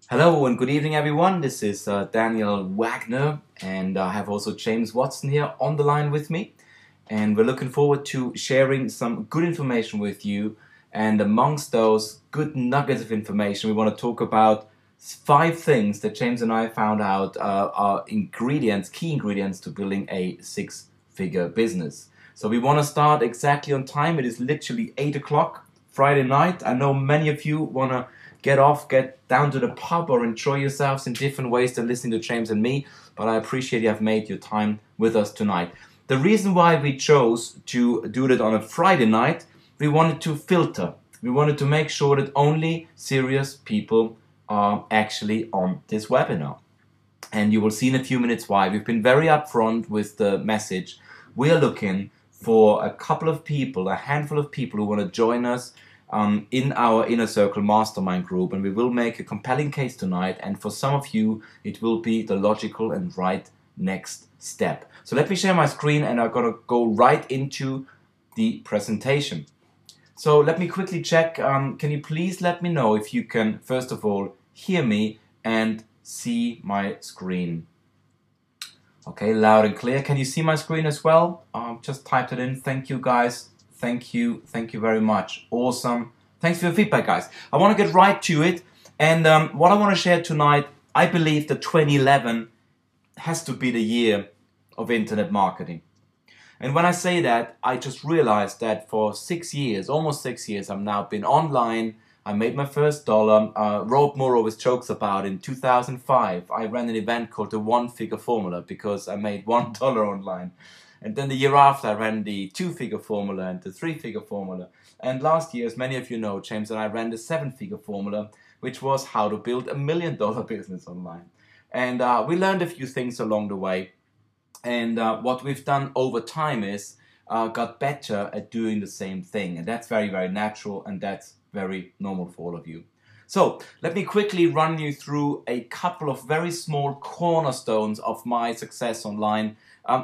Hello and good evening, everyone. This is Daniel Wagner, and I have also James Watson here on the line with me. And we're looking forward to sharing some good information with you. And amongst those good nuggets of information, we want to talk about 5 things that James and I found out are key ingredients to building a 6-figure business. So we want to start exactly on time. It is literally 8 o'clock Friday night. I know many of you want to get down to the pub or enjoy yourselves in different ways than listening to James and me, but I appreciate you have made your time with us tonight. The reason why we chose to do that on a Friday night, we wanted to filter. We wanted to make sure that only serious people are actually on this webinar. And you will see in a few minutes why. We've been very upfront with the message. We are looking for a couple of people, a handful of people who want to join us in our Inner Circle Mastermind group, and we will make a compelling case tonight, and for some of you it will be the logical and right next step. So let me share my screen and I'm going to go right into the presentation. So let me quickly check, can you please let me know if you can first of all hear me and see my screen? Okay, loud and clear. Can you see my screen as well? Just typed it in. Thank you guys. Thank you very much. Awesome. Thanks for your feedback, guys. I want to get right to it. And what I want to share tonight, I believe that 2011 has to be the year of internet marketing. And when I say that, I just realized that for 6 years, almost 6 years, I've now been online. I made my first dollar. Rob Moore always jokes about in 2005, I ran an event called the One-Figure Formula because I made $1 online. And then the year after, I ran the 2-figure formula and the 3-figure formula. And last year, as many of you know, James and I ran the 7-figure formula, which was how to build $1 million business online. And we learned a few things along the way. And what we've done over time is got better at doing the same thing. And that's very, very natural, and that's very normal for all of you. So let me quickly run you through a couple of very small cornerstones of my success online.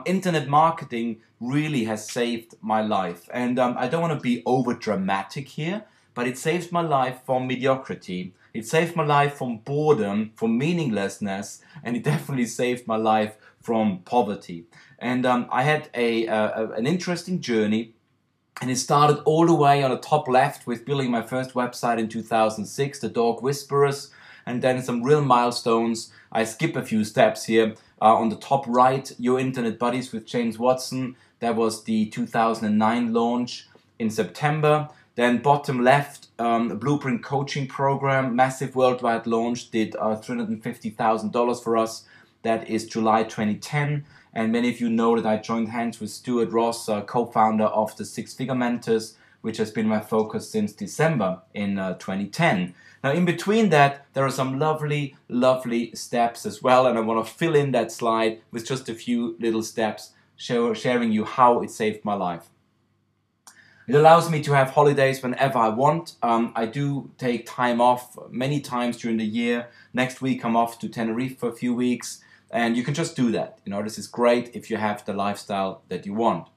Internet marketing really has saved my life, and I don't want to be over dramatic here, but it saved my life from mediocrity. It saved my life from boredom, from meaninglessness, and it definitely saved my life from poverty. And I had an interesting journey. And it started all the way on the top left with building my first website in 2006, The Dog Whisperers, and then some real milestones. I skip a few steps here. On the top right, Your Internet Buddies with James Watson. That was the 2009 launch in September. Then bottom left, Blueprint Coaching Program, massive worldwide launch, did $350,000 for us. That is July 2010. And many of you know that I joined hands with Stuart Ross, co-founder of the 6-Figure Mentors, which has been my focus since December in 2010. Now, in between that, there are some lovely, lovely steps as well. And I want to fill in that slide with just a few little steps, sharing you how it saved my life. It allows me to have holidays whenever I want. I do take time off many times during the year. Next week, I'm off to Tenerife for a few weeks. And you can just do that. You know, this is great if you have the lifestyle that you want.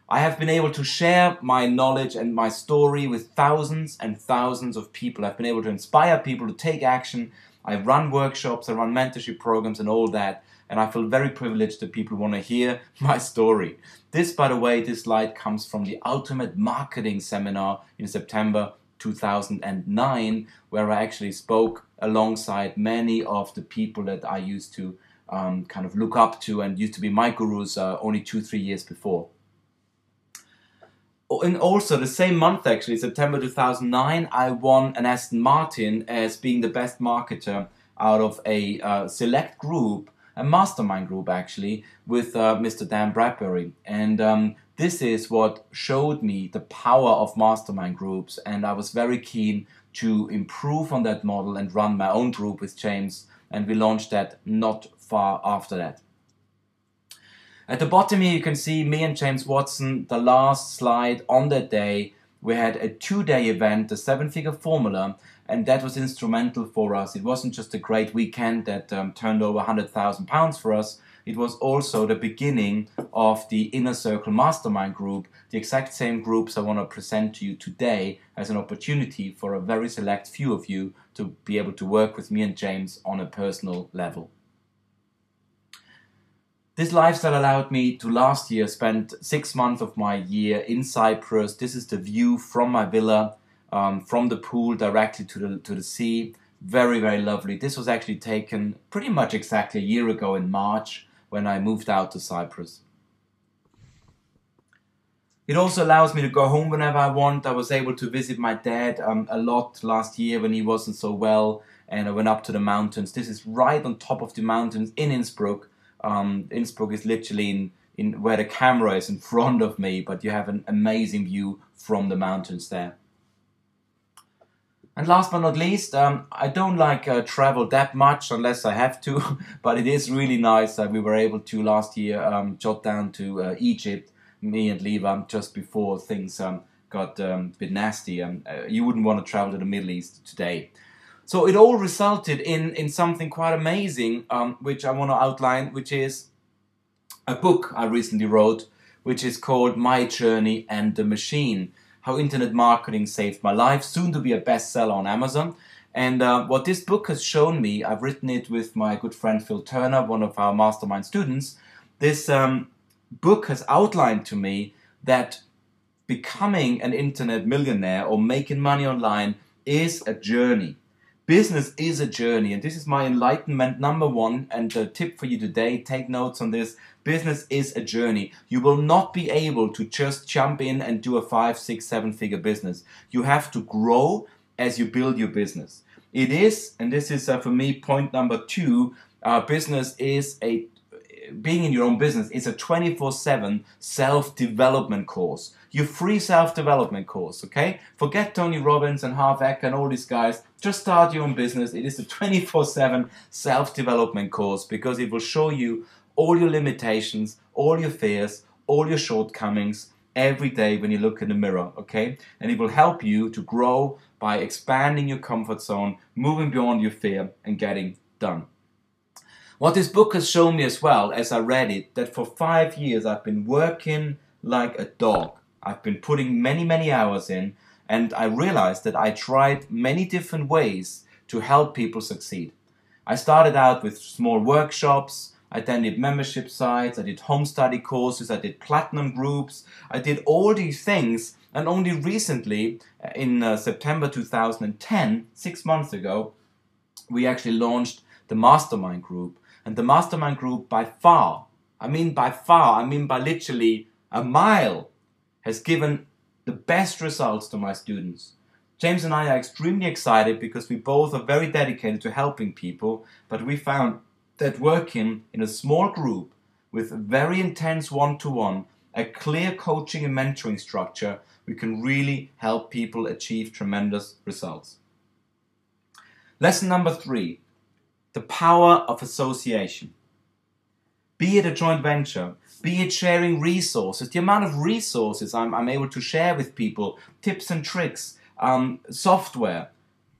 I have been able to share my knowledge and my story with thousands and thousands of people. I've been able to inspire people to take action. I run workshops, I run mentorship programs and all that. And I feel very privileged that people want to hear my story. This, by the way, this slide comes from the Ultimate Marketing Seminar in September 2009, where I actually spoke alongside many of the people that I used to kind of look up to and used to be my gurus only 2-3 years before. And also the same month, actually, September 2009, I won an Aston Martin as being the best marketer out of a select group, a mastermind group actually, with Mr. Dan Bradbury. And this is what showed me the power of mastermind groups, and I was very keen to improve on that model and run my own group with James, and we launched that not far after that. At the bottom here you can see me and James Watson, the last slide on that day. We had a 2-day event, the 7-Figure Formula, and that was instrumental for us. It wasn't just a great weekend that turned over £100,000 for us. it was also the beginning of the Inner Circle Mastermind group, the exact same groups I want to present to you today as an opportunity for a very select few of you to be able to work with me and James on a personal level. This lifestyle allowed me to last year spend 6 months of my year in Cyprus. This is the view from my villa, from the pool directly to the sea. Very, very lovely. This was actually taken pretty much exactly a year ago in March when I moved out to Cyprus. It also allows me to go home whenever I want. I was able to visit my dad a lot last year when he wasn't so well, and I went up to the mountains. This is right on top of the mountains in Innsbruck. Innsbruck is literally in where the camera is in front of me, but you have an amazing view from the mountains there. And last but not least, I don't like travel that much unless I have to, but it is really nice that we were able to last year jot down to Egypt, me and Leva, just before things got a bit nasty. You wouldn't want to travel to the Middle East today. So it all resulted in something quite amazing, which I want to outline, which is a book I recently wrote, which is called My Journey and the Machine: How Internet Marketing Saved My Life, soon to be a bestseller on Amazon. And what this book has shown me, I've written it with my good friend Phil Turner, one of our mastermind students. This book has outlined to me that becoming an internet millionaire or making money online is a journey. Business is a journey, and this is my enlightenment number one, and the tip for you today, take notes on this. Business is a journey. You will not be able to just jump in and do a 5, 6, 7-figure business. You have to grow as you build your business. It is, and this is for me point number 2, business is being in your own business is a 24/7 self-development course. Your free self-development course, okay? Forget Tony Robbins and Harv Eker and all these guys. Just start your own business. It is a 24/7 self-development course because it will show you all your limitations, all your fears, all your shortcomings every day when you look in the mirror, okay? And it will help you to grow by expanding your comfort zone, moving beyond your fear, and getting done. What this book has shown me as well, as I read it, that for 5 years I've been working like a dog. I've been putting many, many hours in, and I realized that I tried many different ways to help people succeed. I started out with small workshops, I then did membership sites, I did home study courses, I did platinum groups, I did all these things, and only recently, in September 2010, 6 months ago, we actually launched the Mastermind Group. And the Mastermind Group by literally a mile, has given the best results to my students. James and I are extremely excited because we both are very dedicated to helping people, but we found that working in a small group with very intense one-to-one, a clear coaching and mentoring structure, we can really help people achieve tremendous results. Lesson number 3, the power of association. Be it a joint venture, be it sharing resources, the amount of resources I'm able to share with people, tips and tricks, software,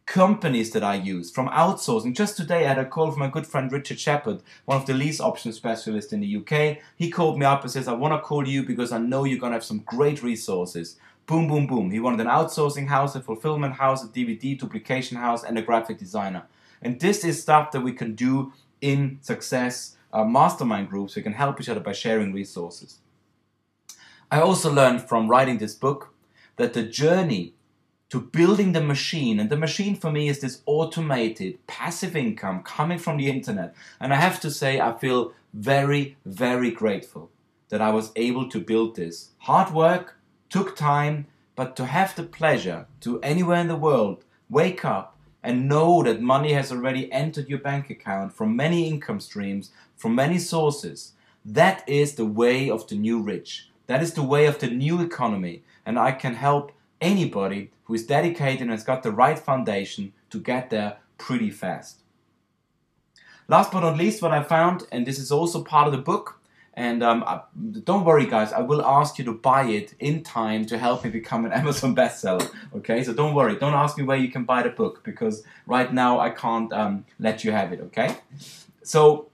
companies that I use, from outsourcing. Just today I had a call from my good friend Richard Shepard, one of the lease option specialists in the UK. He called me up and says, I want to call you because I know you're going to have some great resources. Boom, boom, boom. He wanted an outsourcing house, a fulfillment house, a DVD duplication house, and a graphic designer. And this is stuff that we can do in success mastermind groups. We can help each other by sharing resources. I also learned from writing this book that the journey to building the machine, and the machine for me is this automated passive income coming from the internet. And I have to say, I feel very, very grateful that I was able to build this. Hard work, took time, but to have the pleasure to anywhere in the world wake up and know that money has already entered your bank account from many income streams, from many sources, that is the way of the new rich. That is the way of the new economy. And I can help anybody who is dedicated and has got the right foundation to get there pretty fast. Last but not least, what I found, and this is also part of the book, and don't worry guys, I will ask you to buy it in time to help me become an Amazon bestseller, okay? So don't worry, don't ask me where you can buy the book, because right now I can't let you have it, okay? So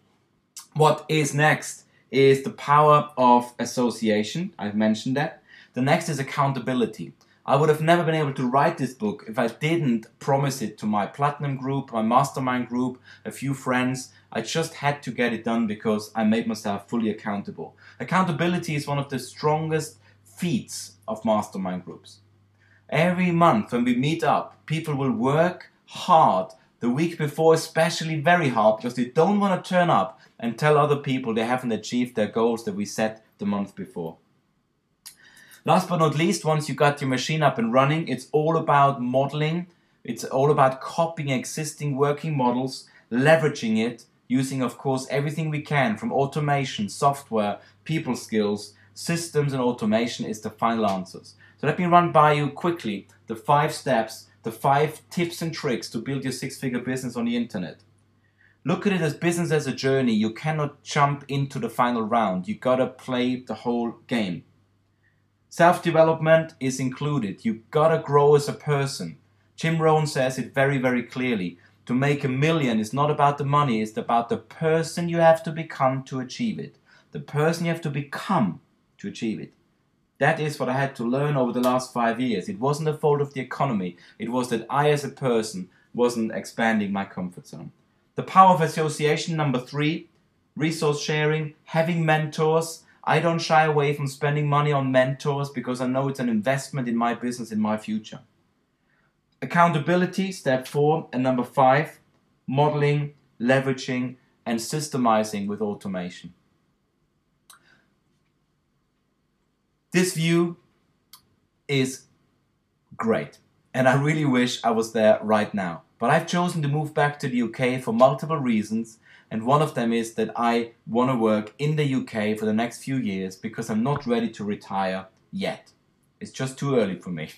What is next is the power of association. I've mentioned that. The next is accountability. I would have never been able to write this book if I didn't promise it to my platinum group, my mastermind group, a few friends. I just had to get it done because I made myself fully accountable. Accountability is one of the strongest feats of mastermind groups. Every month when we meet up, people will work hard the week before, especially very hard, because they don't want to turn up and tell other people they haven't achieved their goals that we set the month before. Last but not least, once you got your machine up and running, it's all about modeling. It's all about copying existing working models, leveraging it, using, of course, everything we can from automation, software, people skills, systems, and automation is the final answers. So let me run by you quickly the 5 steps, the 5 tips and tricks to build your 6-figure business on the internet. Look at it as business as a journey. You cannot jump into the final round. You gotta play the whole game. Self-development is included. You gotta grow as a person. Jim Rohn says it very, very clearly. To make $1 million is not about the money, it's about the person you have to become to achieve it. The person you have to become to achieve it. That is what I had to learn over the last 5 years. It wasn't the fault of the economy. It was that I as a person wasn't expanding my comfort zone. The power of association, number 3, resource sharing, having mentors. I don't shy away from spending money on mentors because I know it's an investment in my business, in my future. Accountability, step 4, and number 5, modeling, leveraging, and systemizing with automation. This view is great, and I really wish I was there right now. But I've chosen to move back to the UK for multiple reasons, and one of them is that I want to work in the UK for the next few years because I'm not ready to retire yet. It's just too early for me.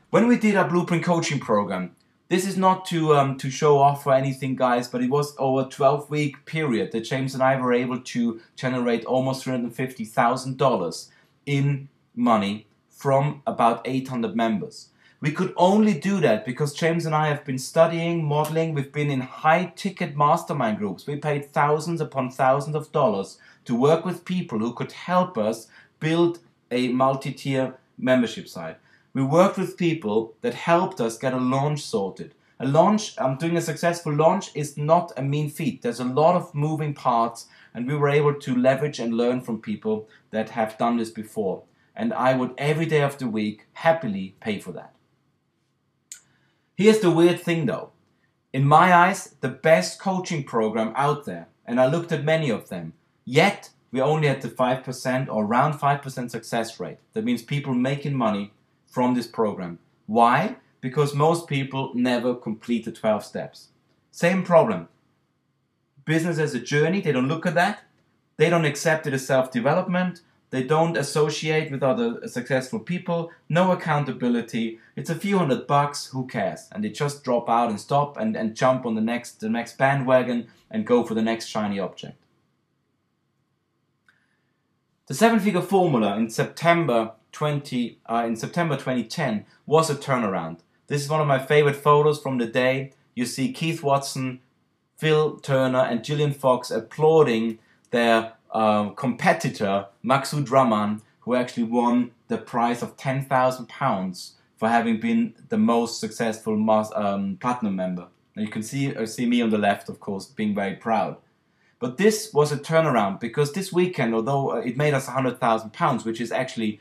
When we did our Blueprint coaching program, this is not to show off or anything, guys, but it was over a 12-week period that James and I were able to generate almost $350,000 in money from about 800 members. We could only do that because James and I have been studying, modeling. We've been in high-ticket mastermind groups. We paid thousands upon thousands of dollars to work with people who could help us build a multi-tier membership site. We worked with people that helped us get a launch sorted. A launch, doing a successful launch is not a mean feat. There's a lot of moving parts, and we were able to leverage and learn from people that have done this before. And I would, every day of the week, happily pay for that. Here's the weird thing though. In my eyes, the best coaching program out there, and I looked at many of them, yet we only had the 5% or around 5% success rate. That means people making money from this program. Why? Because most people never complete the 12 steps. Same problem. Business as a journey, they don't look at that. They don't accept it as self-development. They don't associate with other successful people. No accountability. It's a few $100, who cares? And they just drop out and stop and jump on the next bandwagon and go for the next shiny object. The 7-figure formula in September 2010 was a turnaround. This is one of my favorite photos from the day. You see Keith Watson, Phil Turner, and Gillian Fox applauding their competitor, Maksud Rahman, who actually won the prize of £10,000 for having been the most successful platinum member. And you can see me on the left, of course, being very proud. But this was a turnaround because this weekend, although it made us £100,000, which is actually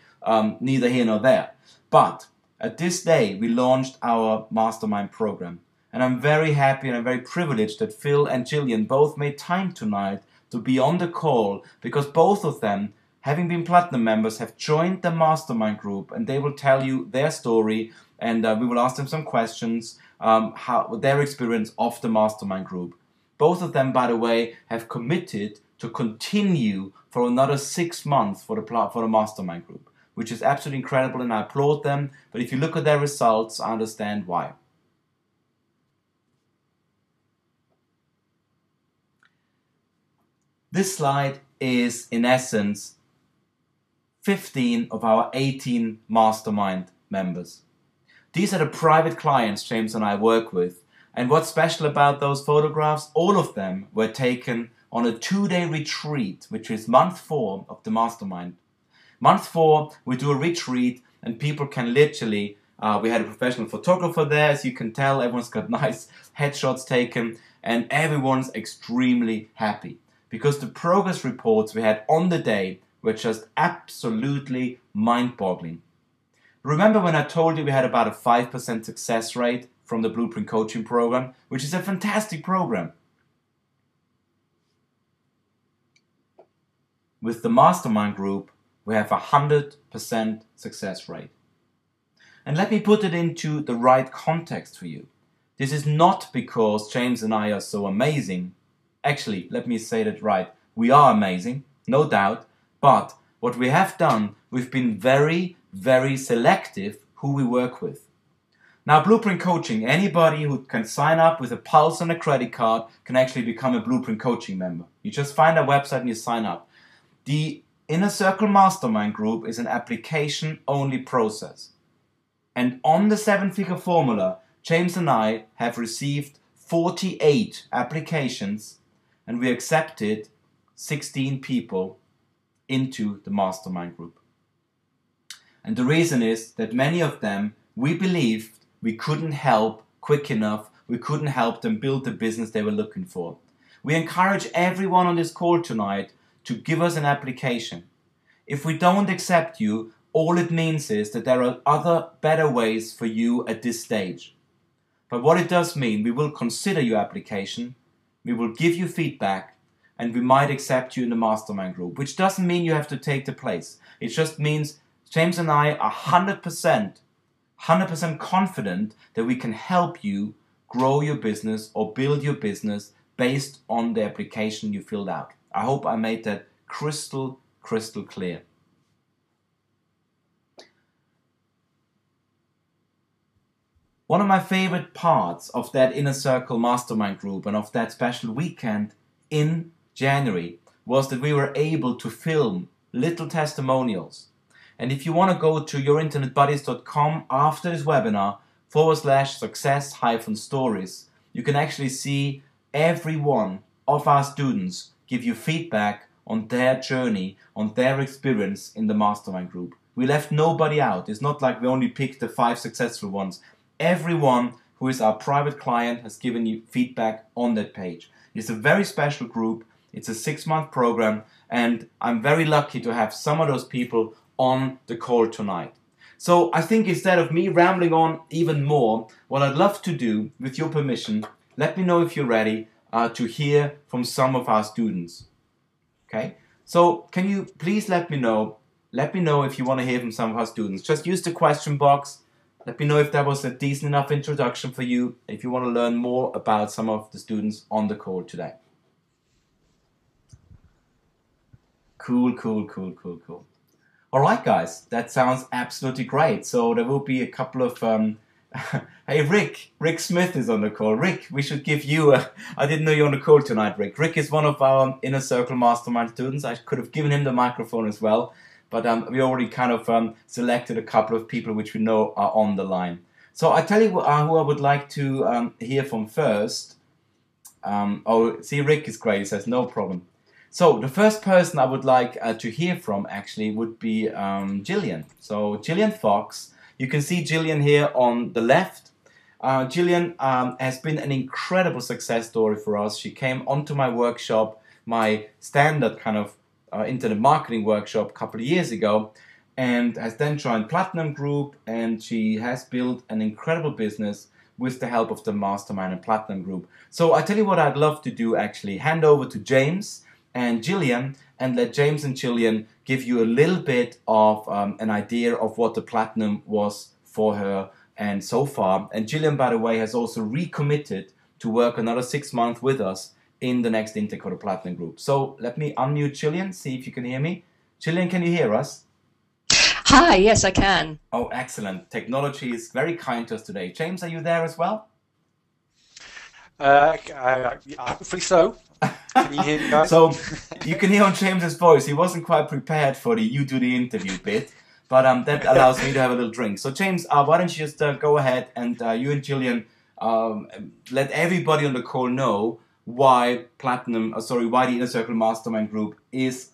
neither here nor there, but at this day we launched our mastermind program. And I'm very happy and I'm very privileged that Phil and Gillian both made time tonight to be on the call, because both of them, having been platinum members, have joined the mastermind group, and they will tell you their story, and we will ask them some questions, how their experience of the mastermind group. Both of them, by the way, have committed to continue for another 6 months for the mastermind group, which is absolutely incredible, and I applaud them. But if you look at their results, I understand why. This slide is, in essence, 15 of our 18 mastermind members. These are the private clients James and I work with. And what's special about those photographs? All of them were taken on a 2-day retreat, which is month 4 of the mastermind. Month 4, we do a retreat and people can literally, we had a professional photographer there, as you can tell, everyone's got nice headshots taken and everyone's extremely happy because the progress reports we had on the day were just absolutely mind-boggling. Remember when I told you we had about a 5% success rate from the Blueprint Coaching Program, which is a fantastic program? With the mastermind group, we have a 100% success rate. And let me put it into the right context for you. This is not because James and I are so amazing. Actually, let me say that right. We are amazing, no doubt. But what we have done, we've been very, very selective who we work with. Now, Blueprint Coaching, anybody who can sign up with a pulse on a credit card can actually become a Blueprint Coaching member. You just find our website and you sign up. The Inner Circle Mastermind Group is an application-only process. And on the 7-figure formula, James and I have received 48 applications and we accepted 16 people into the mastermind group. And the reason is that many of them, we believed we couldn't help quick enough, we couldn't help them build the business they were looking for. We encourage everyone on this call tonight to give us an application. If we don't accept you, all it means is that there are other better ways for you at this stage. But what it does mean, we will consider your application, we will give you feedback, and we might accept you in the mastermind group, which doesn't mean you have to take the place. It just means James and I are 100% confident that we can help you grow your business or build your business based on the application you filled out. I hope I made that crystal clear. One of my favorite parts of that Inner Circle Mastermind Group and of that special weekend in January was that we were able to film little testimonials. And if you want to go to yourinternetbuddies.com after this webinar /success-stories, you can actually see every one of our students give you feedback on their journey, on their experience in the mastermind group. We left nobody out. It's not like we only picked the 5 successful ones. Everyone who is our private client has given you feedback on that page. It's a very special group. It's a 6-month program, and I'm very lucky to have some of those people on the call tonight. So I think instead of me rambling on even more, what I'd love to do, with your permission, let me know if you're ready to hear from some of our students. Okay? So can you please let me know if you want to hear from some of our students. Just use the question box. Let me know if that was a decent enough introduction for you, if you want to learn more about some of the students on the call today. Cool. All right, guys, that sounds absolutely great. So there will be a couple of, hey, Rick Smith is on the call. Rick, we should give you I didn't know you're on the call tonight, Rick. Rick is one of our Inner Circle Mastermind students. I could have given him the microphone as well, but we already kind of selected a couple of people which we know are on the line. So I tell you who I would like to hear from first. Oh, see, Rick is great. He says, no problem. So the first person I would like to hear from actually would be Jillian. So Jillian Fox, you can see Jillian here on the left. Jillian has been an incredible success story for us. She came onto my workshop, my standard kind of internet marketing workshop a couple of years ago, and has then joined Platinum Group, and she has built an incredible business with the help of the Mastermind and Platinum Group. So I tell you what I'd love to do actually, hand over to James and Jillian, and let James and Jillian give you a little bit of an idea of what the Platinum was for her and so far. And Jillian, by the way, has also recommitted to work another 6 months with us in the next intake of the Platinum Group. So let me unmute Jillian, see if you can hear me. Jillian, can you hear us? Hi, yes, I can. Oh, excellent. Technology is very kind to us today. James, are you there as well? Hopefully so. Can you hear me, guys? So you can hear on James's voice, he wasn't quite prepared for the you do the interview bit, but that allows me to have a little drink. So James, why don't you just go ahead and you and Jillian let everybody on the call know why why the Inner Circle Mastermind Group has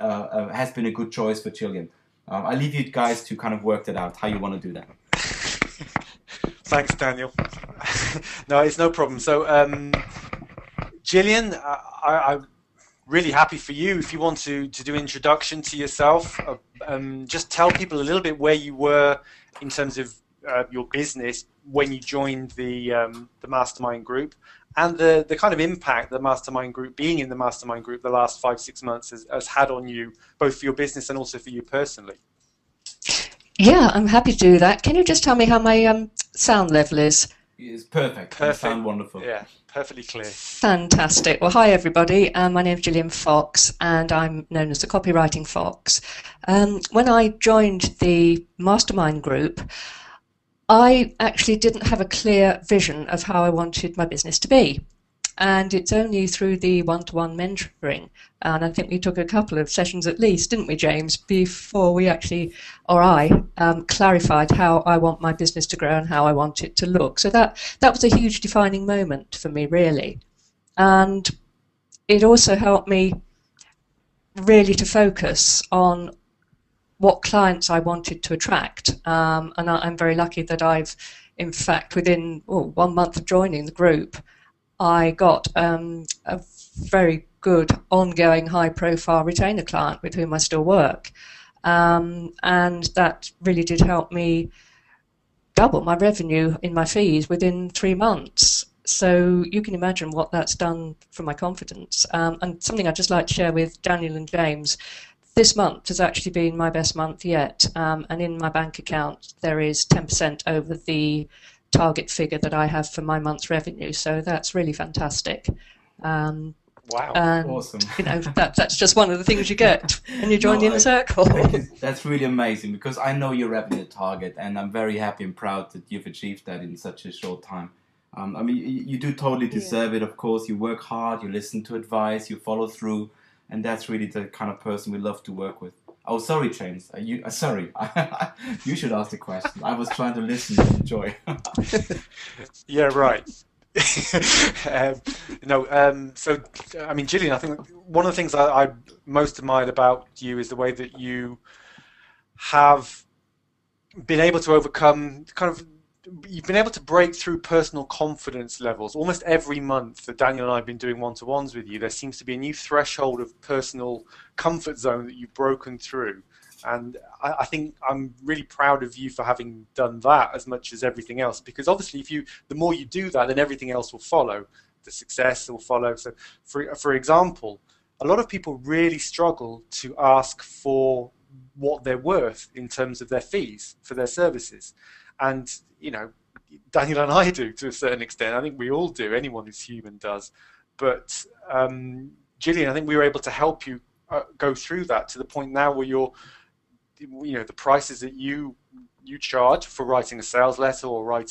been a good choice for Gillian. I leave you guys to kind of work that out, how you want to do that. Thanks, Daniel. No, it's no problem. So, Gillian, I'm really happy for you. If you want to do an introduction to yourself, just tell people a little bit where you were in terms of your business when you joined the Mastermind Group, and the kind of impact the Mastermind Group, being in the Mastermind Group the last 5-6 months has had on you, both for your business and also for you personally. Yeah, I'm happy to do that. Can you just tell me how my sound level is? It's perfect. Perfect. You sound wonderful. Yeah, perfectly clear. Fantastic. Well, hi everybody. My name is Gillian Fox, and I'm known as the Copywriting Fox. When I joined the Mastermind Group, I actually didn't have a clear vision of how I wanted my business to be. And it's only through the one-to-one mentoring, and I think we took a couple of sessions at least, didn't we, James, before we actually, or I, clarified how I want my business to grow and how I want it to look. So that was a huge defining moment for me, really. And it also helped me really to focus on what clients I wanted to attract. And I'm very lucky that I've, in fact, within 1 month of joining the group, I got a very good ongoing high-profile retainer client with whom I still work. And that really did help me double my revenue in my fees within 3 months. So you can imagine what that's done for my confidence. And something I'd just like to share with Daniel and James, this month has actually been my best month yet. And in my bank account, there is 10% over the target figure that I have for my month's revenue. So that's really fantastic. Wow. And, awesome. You know, that's just one of the things you get when you join the Inner Circle. That's really amazing, because I know your revenue target, and I'm very happy and proud that you've achieved that in such a short time. I mean, you do totally deserve it, of course. You work hard, you listen to advice, you follow through, and that's really the kind of person we love to work with. Oh, sorry, James. Sorry. You should ask the question. I was trying to listen and enjoy. Yeah, right. So, I mean, Gillian, I think one of the things I most admired about you is the way that you have been able to overcome you've been able to break through personal confidence levels. Almost every month that Daniel and I have been doing one-to-ones with you, there seems to be a new threshold of personal comfort zone that you've broken through. And I think I'm really proud of you for having done that as much as everything else, because obviously the more you do that, then everything else will follow. The success will follow. So for example, a lot of people really struggle to ask for what they're worth in terms of their fees for their services. And, you know, Daniel and I do to a certain extent. I think we all do. Anyone who's human does. But Gillian, I think we were able to help you go through that to the point now where the prices that you charge for writing a sales letter or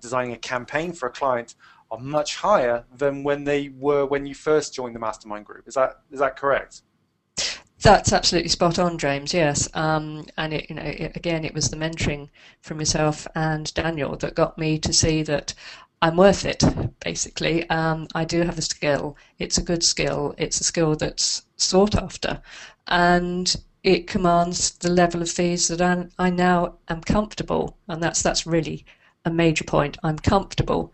designing a campaign for a client are much higher than when they were when you first joined the Mastermind Group. Is that correct? That's absolutely spot on, James. Yes, and it was the mentoring from yourself and Daniel that got me to see that I'm worth it. Basically, I do have a skill. It's a good skill. It's a skill that's sought after, and it commands the level of fees that I now am comfortable, and that's really a major point. I'm comfortable,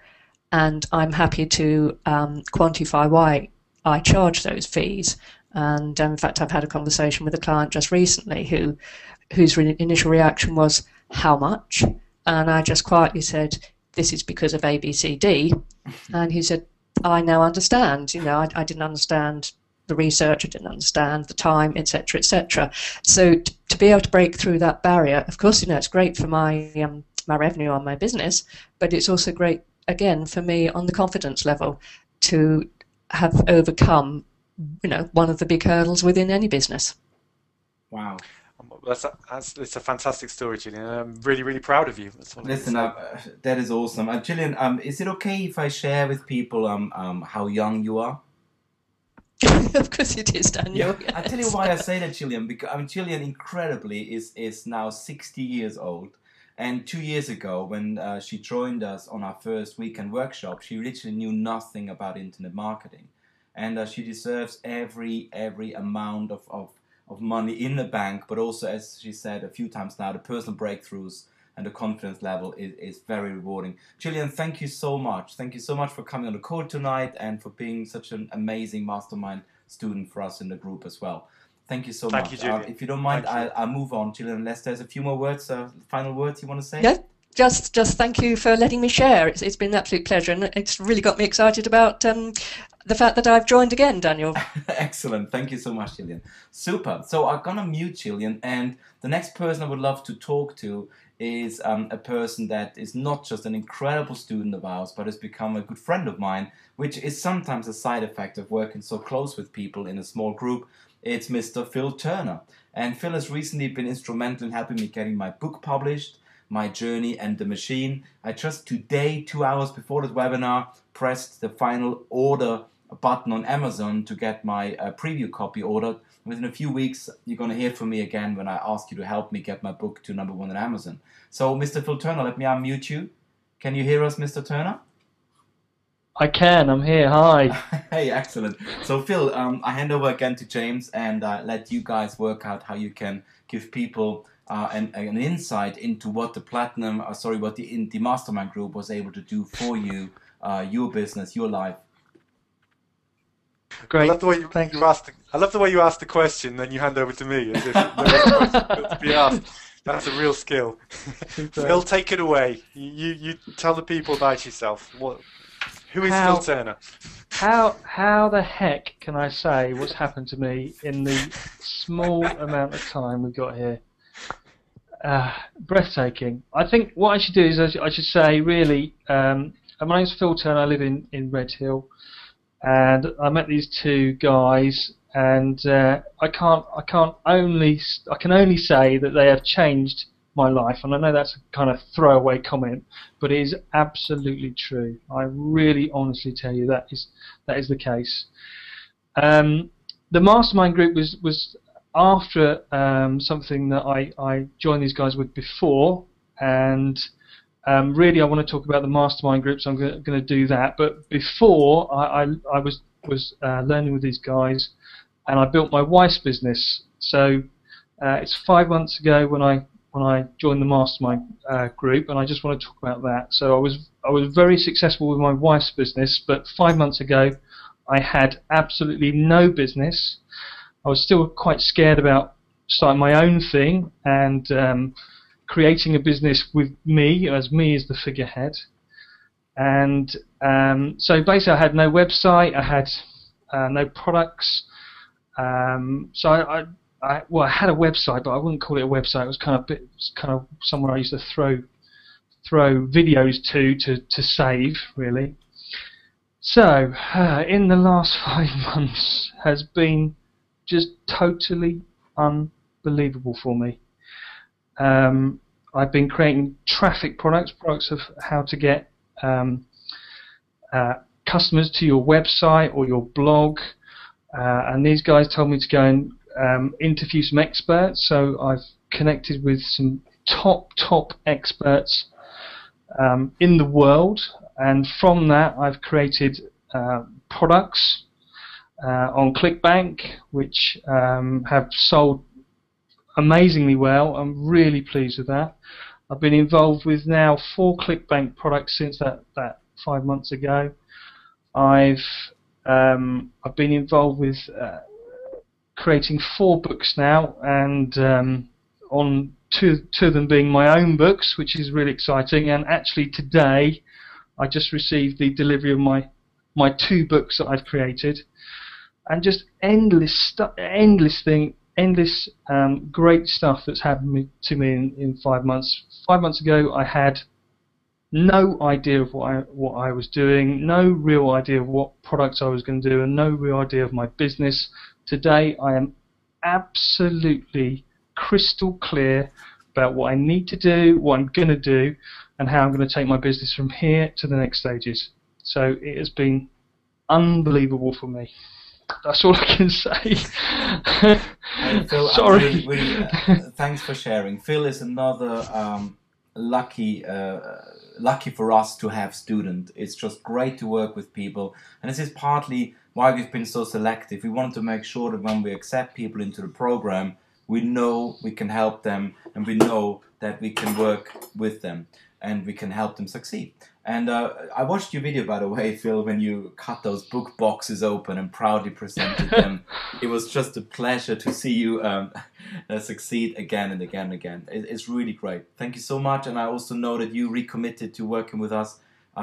and I'm happy to quantify why I charge those fees. And in fact, I've had a conversation with a client just recently whose initial reaction was, "How much?" And I just quietly said, "This is because of A, B, C, D." And he said, "I now understand. I didn't understand the research, I didn't understand the time, etc., etc." So to be able to break through that barrier, of course, it's great for my revenue on my business, but it's also great again for me on the confidence level to have overcome one of the big hurdles within any business. Wow. It's a fantastic story, Gillian. I'm really, really proud of you. Listen, that is awesome. Gillian, is it okay if I share with people how young you are? Of course it is, Daniel. Yeah. Yes. I tell you why I say that, Gillian, because Gillian incredibly is now 60 years old. And 2 years ago, when she joined us on our first weekend workshop, she literally knew nothing about internet marketing. And she deserves every amount of money in the bank, but also, as she said a few times now, the personal breakthroughs and the confidence level is very rewarding. Gillian, thank you so much. Thank you so much for coming on the call tonight and for being such an amazing mastermind student for us in the group as well. Thank you so much. Thank you, Gillian. If you don't mind, I'll move on, Gillian, unless there's a few more words, final words you want to say? Yeah, just thank you for letting me share. It's been an absolute pleasure, and it's really got me excited about the fact that I've joined again, Daniel. Excellent. Thank you so much, Gillian. Super. So I'm going to mute Gillian, and the next person I would love to talk to is a person that is not just an incredible student of ours, but has become a good friend of mine, which is sometimes a side effect of working so close with people in a small group. It's Mr. Phil Turner. And Phil has recently been instrumental in helping me getting my book published, My Journey and the Machine. I just today, 2 hours before the webinar, pressed the final order button on Amazon to get my preview copy ordered. Within a few weeks, you're going to hear from me again when I ask you to help me get my book to #1 on Amazon. So, Mr. Phil Turner, let me unmute you. Can you hear us, Mr. Turner? I can. I'm here. Hi. Hey, excellent. So, Phil, I hand over again to James and let you guys work out how you can give people an insight into what the the Mastermind Group was able to do for you, your business, your life. Great. I love the way you asked. I love the way you asked the question, then you hand over to me as if no other question to be asked. That's a real skill. Phil, take it away. You tell the people about yourself. Who is Phil Turner? How the heck can I say what's happened to me in the small amount of time we've got here? Breathtaking. I think what I should do is I should say really. My name's Phil Turner. I live in Red Hill. And I met these two guys, and I can only say that they have changed my life. And I know that's a kind of throwaway comment, but it is absolutely true. I really, honestly tell you that is the case. The Mastermind Group was after something that I joined these guys with before, and really, I want to talk about the Mastermind Group, so I'm going to do that. But before, I was learning with these guys, and I built my wife's business. So it's 5 months ago when I joined the Mastermind Group, and I just want to talk about that. So I was very successful with my wife's business, but 5 months ago, I had absolutely no business. I was still quite scared about starting my own thing, and creating a business with me as the figurehead. And so basically I had no website, I had no products. So I had a website, but I wouldn't call it a website. It was kind of somewhere I used to throw videos to save, really. So in the last 5 months has been just totally unbelievable for me. I've been creating traffic products of how to get customers to your website or your blog, and these guys told me to go and interview some experts, so I've connected with some top experts in the world, and from that I've created products on ClickBank which have sold amazingly well. I'm really pleased with that. I've been involved with now 4 ClickBank products since that 5 months ago. I've been involved with creating 4 books now, and on two of them being my own books, which is really exciting. And actually today I just received the delivery of my 2 books that I've created, and just endless great stuff that's happened to me in 5 months. 5 months ago, I had no idea of what I was doing, no real idea of what products I was going to do, and no real idea of my business. Today, I am absolutely crystal clear about what I need to do, what I'm going to do, and how I'm going to take my business from here to the next stages. So it has been unbelievable for me. That's all I can say. Phil, sorry. Thanks for sharing. Phil is another lucky for us to have students. It's just great to work with people, and this is partly why we've been so selective. We want to make sure that when we accept people into the program, we know we can help them, and we know that we can work with them, and we can help them succeed. And I watched your video, by the way, Phil, when you cut those book boxes open and proudly presented them. It was just a pleasure to see you succeed again and again and again. It's really great. Thank you so much. And I also know that you recommitted to working with us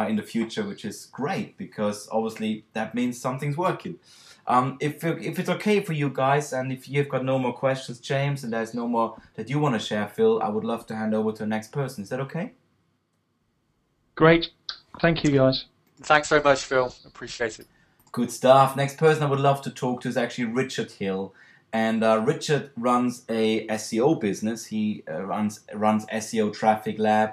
in the future, which is great, because obviously that means something's working. If it's okay for you guys, and if you've got no more questions, James, and there's no more that you want to share, Phil, I would love to hand over to the next person. Is that okay? Great. Thank you, guys. Thanks very much, Phil. Appreciate it. Good stuff. Next person I would love to talk to is actually Richard Hill. And Richard runs a SEO business. He runs SEO Traffic Lab.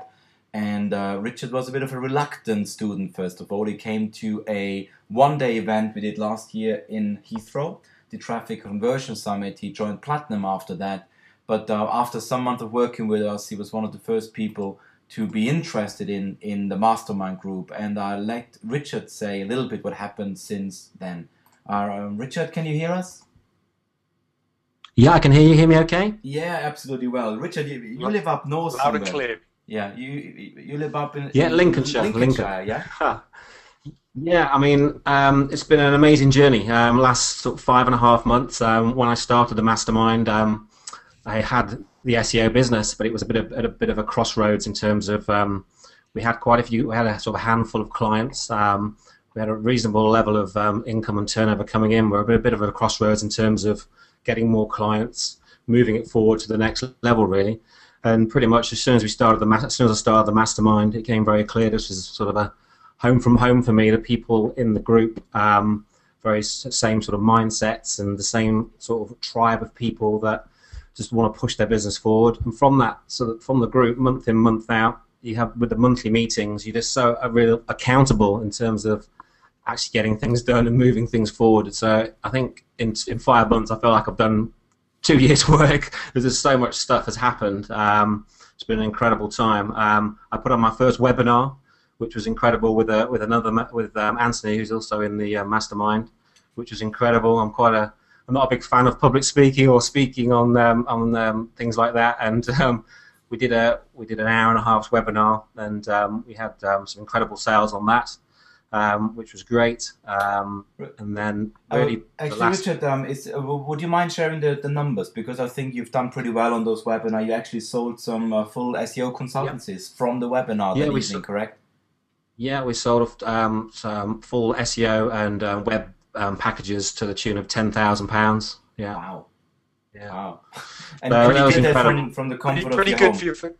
And Richard was a bit of a reluctant student, first of all. He came to a one-day event we did last year in Heathrow, the Traffic Conversion Summit. He joined Platinum after that. But after some month of working with us, he was one of the first people to be interested in the mastermind group, and I let Richard say a little bit what happened since then. Richard, can you hear us? Yeah, I can hear you. Hear me okay? Yeah, absolutely well. Richard, you live up north. Loud and clear. Yeah, you live up in Lincolnshire. Lincolnshire, yeah? Yeah, I mean, it's been an amazing journey. Last sort of 5.5 months, when I started the mastermind, I had the SEO business, but it was at a bit of a crossroads in terms of we had a sort of handful of clients. We had a reasonable level of income and turnover coming in. We're a bit of a crossroads in terms of getting more clients, moving it forward to the next level, really. And pretty much as soon as I started the mastermind, it became very clear this was sort of a home from home for me. The people in the group, very same sort of mindsets and the same sort of tribe of people that just want to push their business forward. And from that, from the group, month in, month out, you have with the monthly meetings, you're just so really accountable in terms of actually getting things done and moving things forward. So I think in 5 months, I feel like I've done 2 years' work. There's so much stuff has happened. It's been an incredible time. I put on my first webinar, which was incredible, with Anthony, who's also in the mastermind, which was incredible. I'm not a big fan of public speaking or speaking on things like that, and we did an hour-and-a-half webinar, and we had some incredible sales on that, which was great. And then really, Richard, would you mind sharing the numbers? Because I think you've done pretty well on those webinars. You actually sold some full SEO consultancies from the webinar that evening, correct? Yeah, we sold some full SEO and web packages to the tune of £10,000. Yeah. Wow. Yeah. Wow. And pretty good incredible. From the comfort pretty of your good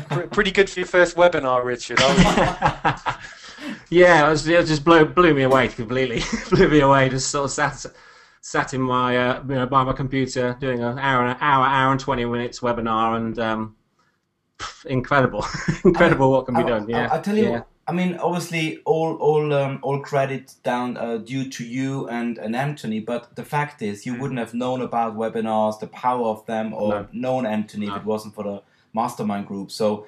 home. Pretty good for your first webinar, Richard. Yeah, it just blew me away completely. Blew me away. Just sort of sat in my by my computer doing an hour and 20 minutes webinar, and incredible, incredible what can be done. Yeah. I'll tell you. I mean, obviously, all credit down due to you and Anthony. But the fact is, you wouldn't have known about webinars, the power of them, or known Anthony if it wasn't for the mastermind group. So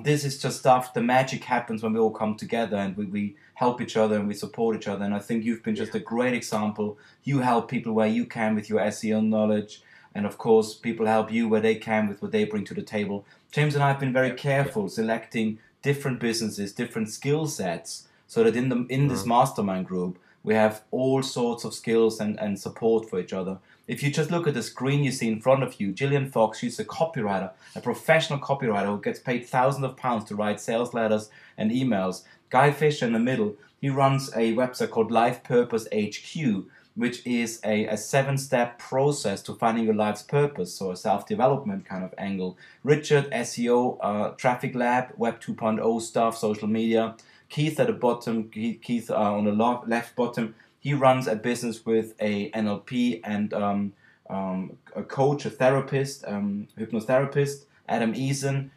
this is just stuff. The magic happens when we all come together and we help each other and we support each other. And I think you've been just a great example. You help people where you can with your SEO knowledge, and of course, people help you where they can with what they bring to the table. James and I have been very careful selecting different businesses, different skill sets, so that in this mastermind group we have all sorts of skills and support for each other. If you just look at the screen you see in front of you, Gillian Fox, she's a copywriter, a professional copywriter who gets paid thousands of pounds to write sales letters and emails. Guy Fisher in the middle, he runs a website called Life Purpose HQ, which is a 7-step process to finding your life's purpose, so a self-development kind of angle. Richard, SEO, Traffic Lab, Web 2.0 stuff, social media. Keith at the bottom, Keith on the left bottom, he runs a business with a NLP and a coach, a therapist, hypnotherapist, Adam Eason.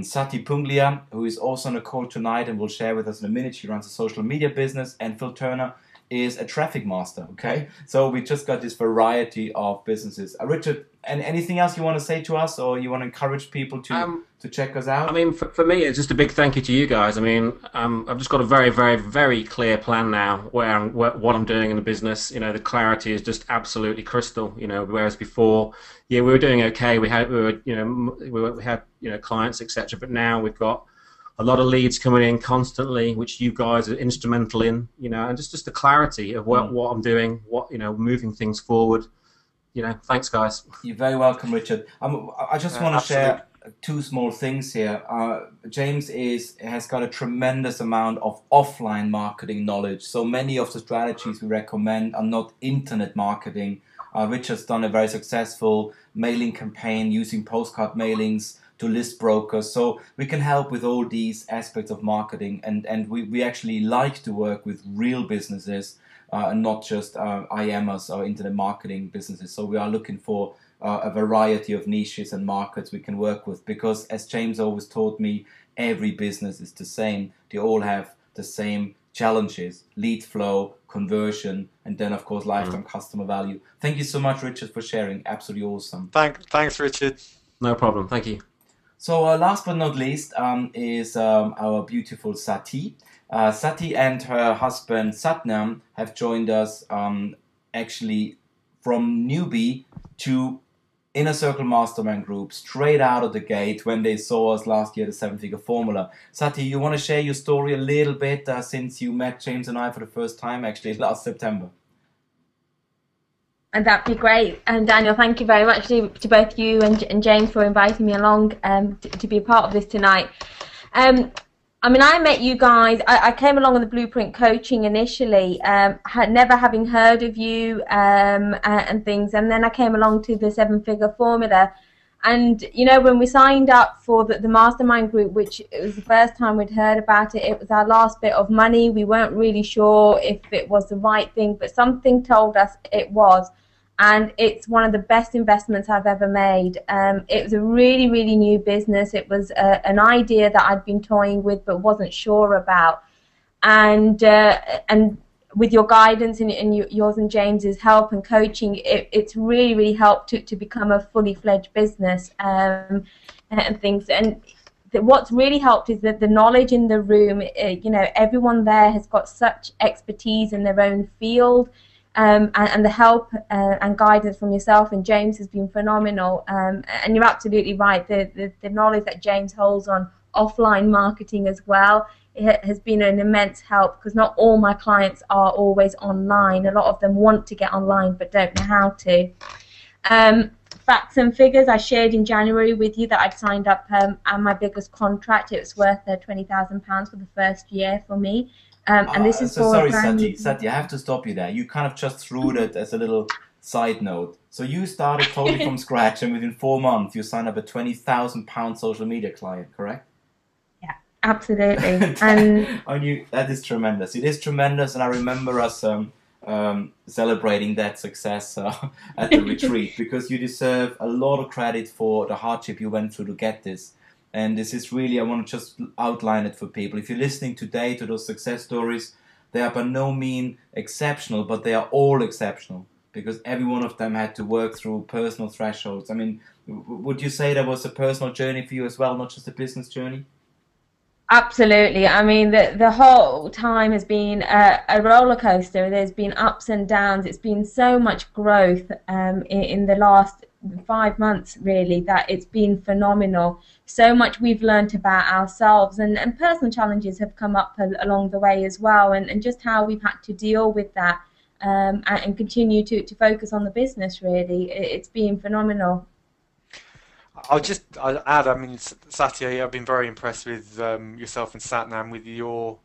Sati Punglia, who is also on a call tonight and will share with us in a minute. She runs a social media business. And Phil Turner, is a traffic master, okay? So we just got this variety of businesses. Richard, and anything else you want to say to us, or you want to encourage people to check us out? I mean, for me, it's just a big thank you to you guys. I mean, I've just got a very, very, very clear plan now what I'm doing in the business. You know, the clarity is just absolutely crystal. You know, whereas before, yeah, we were doing okay. We had clients, etc. But now we've got a lot of leads coming in constantly, which you guys are instrumental in. You know, and just the clarity of what I'm doing, moving things forward. You know, thanks, guys. You're very welcome, Richard. I just want to share two small things here. James has got a tremendous amount of offline marketing knowledge. So many of the strategies we recommend are not internet marketing. Richard's done a very successful mailing campaign using postcard mailings to list brokers. So we can help with all these aspects of marketing. And we actually like to work with real businesses and not just IMers or internet marketing businesses. So we are looking for a variety of niches and markets we can work with, because as James always taught me, every business is the same. They all have the same challenges: lead flow, conversion, and then of course lifetime customer value. Thank you so much, Richard, for sharing. Absolutely awesome. Thanks, Richard. No problem. Thank you. So last but not least is our beautiful Sati. Sati and her husband Satnam have joined us actually from newbie to Inner Circle Mastermind Group straight out of the gate when they saw us last year, the 7-Figure Formula. Sati, you want to share your story a little bit since you met James and I for the first time actually last September? And that'd be great. And Daniel, thank you very much to both you and James for inviting me along to be a part of this tonight. I mean, I met you guys. I came along on the Blueprint Coaching initially, never having heard of you and things, and then I came along to the 7-Figure Formula. And you know, when we signed up for the mastermind group, which it was the first time we'd heard about it, it was our last bit of money. We weren't really sure if it was the right thing, but something told us it was. And it's one of the best investments I've ever made. It was a really, really new business. It was an idea that I'd been toying with but wasn't sure about. And with your guidance and yours and James's help and coaching, it's really, really helped to become a fully fledged business and things. And what's really helped is that the knowledge in the room, you know, everyone there has got such expertise in their own field. And the help and guidance from yourself and James has been phenomenal. And you're absolutely right. The knowledge that James holds on offline marketing as well, it has been an immense help, because not all my clients are always online. A lot of them want to get online but don't know how to. Facts and figures, I shared in January with you that I'd signed up and my biggest contract. It was worth £20,000 for the first year for me. And this is sorry, Sati, I have to stop you there. You kind of just threw it as a little side note. So you started totally from scratch, and within 4 months you signed up a £20,000 social media client, correct? Yeah, absolutely. That is tremendous. It is tremendous, and I remember us celebrating that success at the retreat, because you deserve a lot of credit for the hardship you went through to get this. And this is really, I want to just outline it for people. If you're listening today to those success stories, they are by no means exceptional, but they are all exceptional, because every one of them had to work through personal thresholds. I mean, would you say that was a personal journey for you as well, not just a business journey? Absolutely. I mean, the whole time has been a roller coaster. There's been ups and downs. It's been so much growth in the last 5 months, really, that it's been phenomenal. So much we've learned about ourselves, and personal challenges have come up along the way as well, and just how we've had to deal with that and continue to focus on the business, really. It's been phenomenal. I'll add, I mean, Satya, I've been very impressed with yourself and Satnam, with your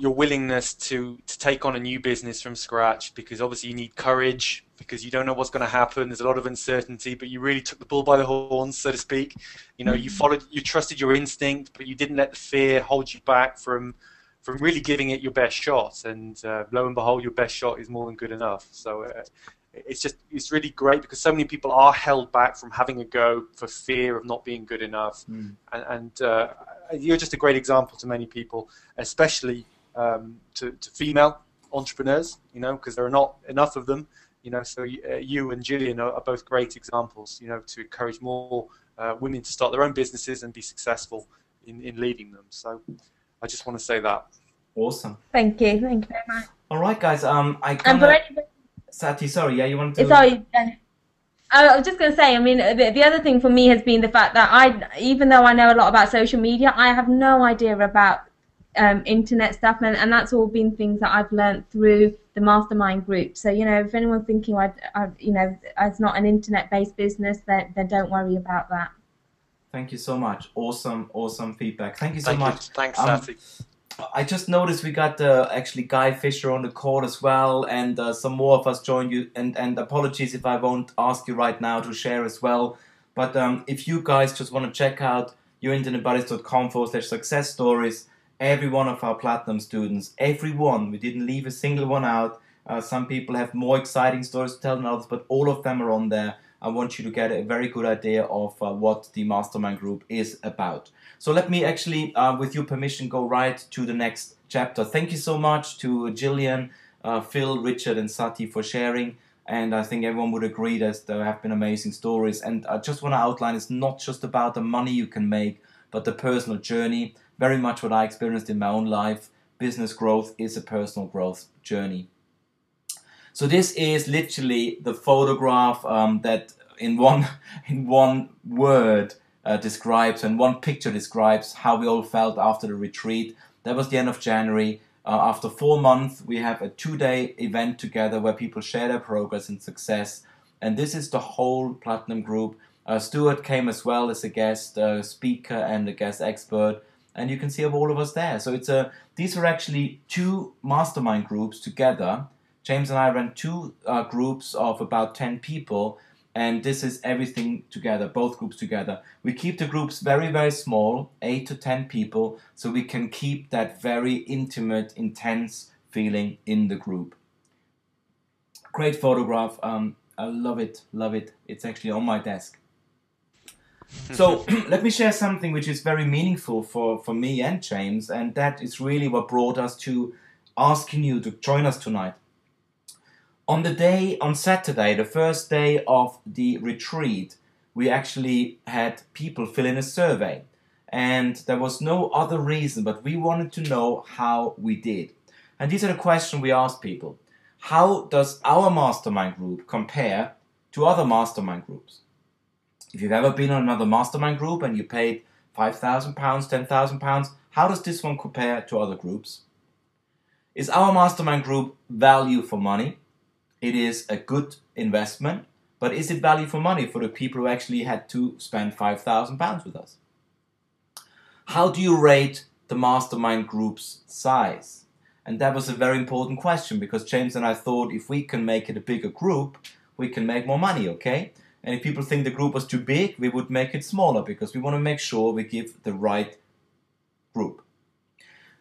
willingness to take on a new business from scratch, because obviously you need courage, because you don't know what's going to happen. There's a lot of uncertainty, but you really took the bull by the horns, so to speak. You know, you trusted your instinct, but you didn't let the fear hold you back from really giving it your best shot. And lo and behold, your best shot is more than good enough. So it's really great, because so many people are held back from having a go for fear of not being good enough. And you're just a great example to many people, especially to female entrepreneurs, you know, because there are not enough of them, you know. So you and Gillian are both great examples, you know, to encourage more women to start their own businesses and be successful in leading them. So I just want to say that. Awesome. Thank you very much. All right, guys. Sati, sorry, yeah, you wanted to... Sorry, I was just going to say, I mean, the other thing for me has been the fact that even though I know a lot about social media, I have no idea about internet stuff, and that's all been things that I've learned through the mastermind group. So, you know, if anyone's thinking, you know, it's not an internet-based business, then don't worry about that. Thank you so much. Awesome feedback. Thank you so much. Thanks, Sati. I just noticed we got actually Guy Fisher on the call as well, and some more of us joined you. And apologies if I won't ask you right now to share as well. But if you guys just want to check out yourinternetbuddies.com/success stories, every one of our platinum students, everyone, we didn't leave a single one out. Some people have more exciting stories to tell than others, but all of them are on there. I want you to get a very good idea of what the mastermind group is about. So let me actually, with your permission, go right to the next chapter. Thank you so much to Gillian, Phil, Richard, and Sati for sharing. And I think everyone would agree that there have been amazing stories. And I just want to outline, it's not just about the money you can make, but the personal journey. Very much what I experienced in my own life. Business growth is a personal growth journey. So this is literally the photograph that in one word describes, and one picture describes how we all felt after the retreat. That was the end of January. After 4 months, we have a 2-day event together where people share their progress and success. And this is the whole Platinum group. Stuart came as well as a guest speaker and a guest expert. And you can see all of us there. So these are actually 2 mastermind groups together. James and I ran 2 groups of about 10 people. And this is everything together, both groups together. We keep the groups very, very small, 8 to 10 people, so we can keep that very intimate, intense feeling in the group. Great photograph. I love it, love it. It's actually on my desk. So let me share something which is very meaningful for me and James, and that is really what brought us to asking you to join us tonight. On Saturday, the first day of the retreat, we actually had people fill in a survey. And there was no other reason, but we wanted to know how we did. And these are the questions we asked people. How does our mastermind group compare to other mastermind groups? If you've ever been on another mastermind group and you paid £5,000, £10,000, how does this one compare to other groups? Is our mastermind group value for money? It is a good investment, but is it value for money for the people who actually had to spend £5,000 with us? How do you rate the mastermind group's size? And that was a very important question, because James and I thought if we can make it a bigger group, we can make more money, okay? And if people think the group was too big, we would make it smaller, because we want to make sure we give the right group.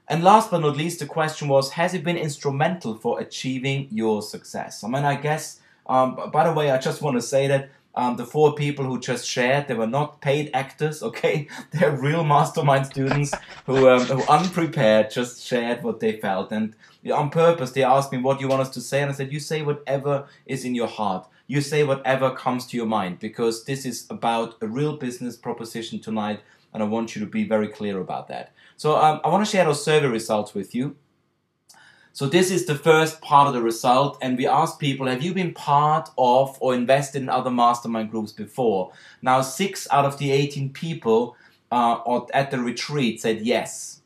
And last but not least, the question was, has it been instrumental for achieving your success? I mean, I guess, by the way, I just want to say that the 4 people who just shared, they were not paid actors, okay? They're real mastermind students who unprepared, just shared what they felt. And on purpose, they asked me, what do you want us to say? And I said, you say whatever is in your heart. You say whatever comes to your mind, because this is about a real business proposition tonight, and I want you to be very clear about that. So I want to share those survey results with you. So this is the first part of the result, and we asked people, have you been part of or invested in other mastermind groups before? Now 6 out of the 18 people at the retreat said yes.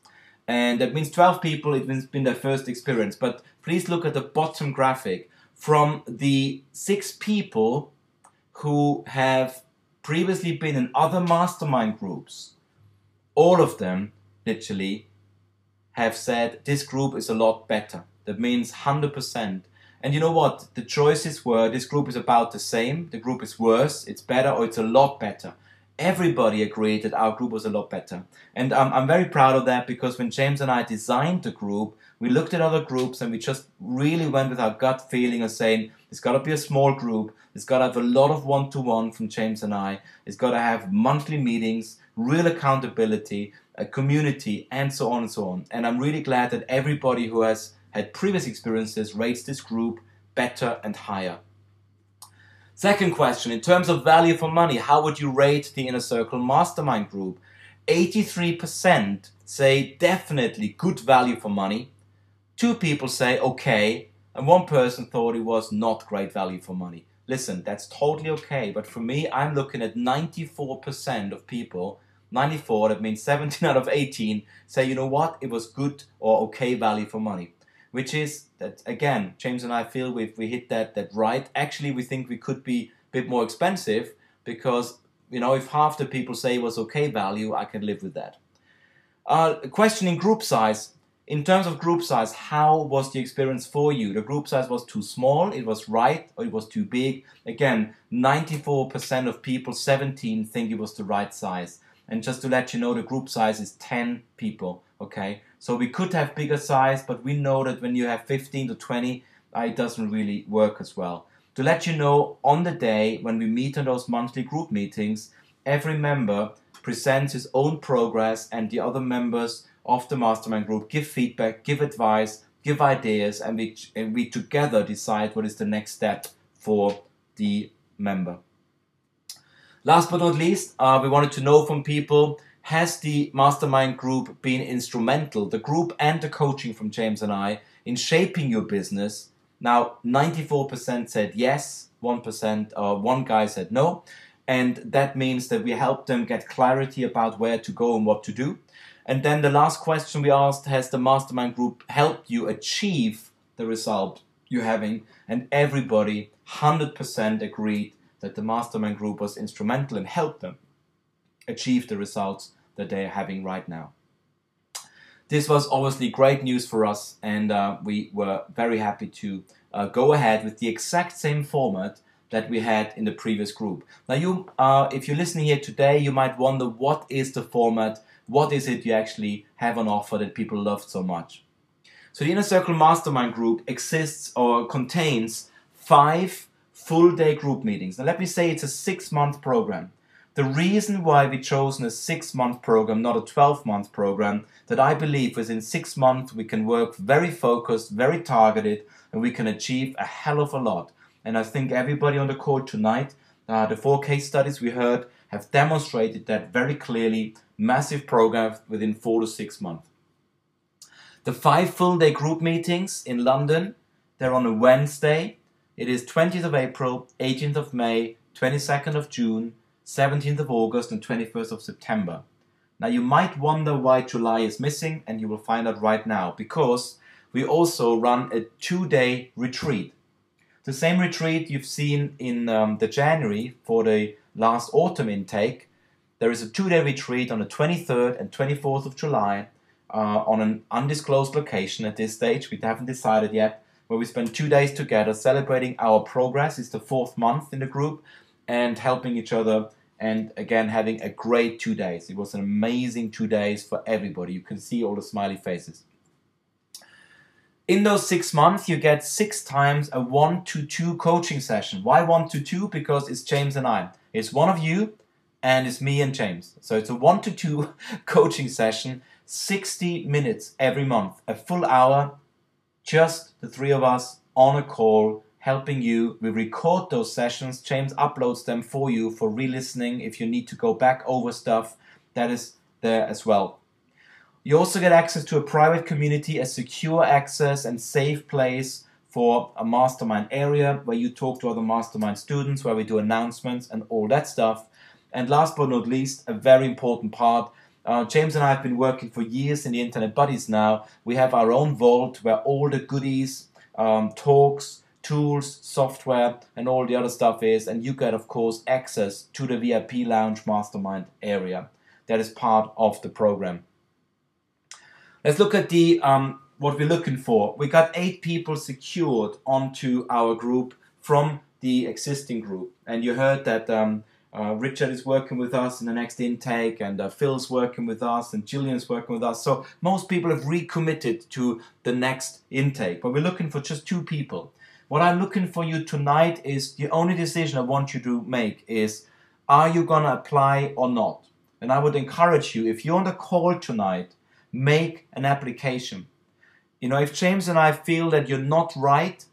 And that means 12 people, it's been their first experience. But please look at the bottom graphic. From the 6 people who have previously been in other mastermind groups, all of them literally have said this group is a lot better. That means 100%. And you know what? The choices were, this group is about the same, the group is worse, it's better, or it's a lot better. Everybody agreed that our group was a lot better. And I'm very proud of that, because when James and I designed the group, we looked at other groups and we just really went with our gut feeling of saying, it's got to be a small group, it's got to have a lot of one-to-one from James and I, it's got to have monthly meetings, real accountability, a community, and so on and so on. And I'm really glad that everybody who has had previous experiences rates this group better and higher. Second question, in terms of value for money, how would you rate the Inner Circle Mastermind group? 83% say definitely good value for money. 2 people say okay, and 1 person thought it was not great value for money. Listen, that's totally okay, but for me, I'm looking at 94% of people, 94, that means 17 out of 18, say, you know what, it was good or okay value for money. Which is that, again, James and I feel we hit that right. Actually, we think we could be a bit more expensive because, you know, if half the people say it was okay value, I can live with that. Questioning group size. In terms of group size, how was the experience for you? The group size was too small, it was right, or it was too big? Again, 94% of people, 17, think it was the right size. And just to let you know, the group size is 10 people, okay? So we could have bigger size, but we know that when you have 15 to 20, it doesn't really work as well. To let you know, on the day when we meet in those monthly group meetings, every member presents his own progress and the other members of the mastermind group give feedback, give advice, give ideas, and we together decide what is the next step for the member. Last but not least, we wanted to know from people, has the mastermind group been instrumental, the group and the coaching from James and I, in shaping your business? Now, 94% said yes, 1%, one guy said no, and that means that we helped them get clarity about where to go and what to do. And then the last question we asked, has the mastermind group helped you achieve the result you're having? And everybody, 100% agreed that the mastermind group was instrumental and helped them achieve the results that they're having right now. This was obviously great news for us, and we were very happy to go ahead with the exact same format that we had in the previous group. Now, if you're listening here today, you might wonder, what is the format? What is it you actually have on offer that people loved so much? So the Inner Circle Mastermind Group exists or contains 5 full-day group meetings. Now let me say it's a 6-month program. The reason why we chosen a 6-month program, not a 12-month program, that I believe within 6 months we can work very focused, very targeted, and we can achieve a hell of a lot. And I think everybody on the call tonight, the 4 case studies we heard, have demonstrated that very clearly. Massive program within 4 to 6 months. The 5 full-day group meetings in London, they're on a Wednesday. It is 20th of April, 18th of May, 22nd of June, 17th of August, and 21st of September. Now you might wonder why July is missing, and you will find out right now, because we also run a 2-day retreat. The same retreat you've seen in the January for the last autumn intake. There is a 2-day retreat on the 23rd and 24th of July on an undisclosed location at this stage. We haven't decided yet, where we spend 2 days together celebrating our progress. It's the 4th month in the group and helping each other, and again having a great 2 days. It was an amazing 2 days for everybody. You can see all the smiley faces. In those 6 months, you get 6 times a 1-to-2 coaching session. Why 1-to-2? Because it's James and I. It's one of you, and it's me and James. So it's a 1-to-2 coaching session, 60 minutes every month, a full hour, just the 3 of us on a call, helping you. We record those sessions. James uploads them for you for re-listening. If you need to go back over stuff, that is there as well. You also get access to a private community, a secure access and safe place for a mastermind area where you talk to other mastermind students, where we do announcements and all that stuff. And last but not least, a very important part, James and I have been working for years in the Internet Buddies now. We have our own vault where all the goodies, talks, tools, software, and all the other stuff is. And you get, of course, access to the VIP Lounge Mastermind area. That is part of the program. Let's look at the what we're looking for. We got 8 people secured onto our group from the existing group. And you heard that Richard is working with us in the next intake, and Phil's working with us, and Gillian's working with us. So most people have recommitted to the next intake, but we're looking for just 2 people. What I'm looking for you tonight is, the only decision I want you to make is, are you going to apply or not? And I would encourage you, if you're on the call tonight, make an application. if James and I feel that you're not right,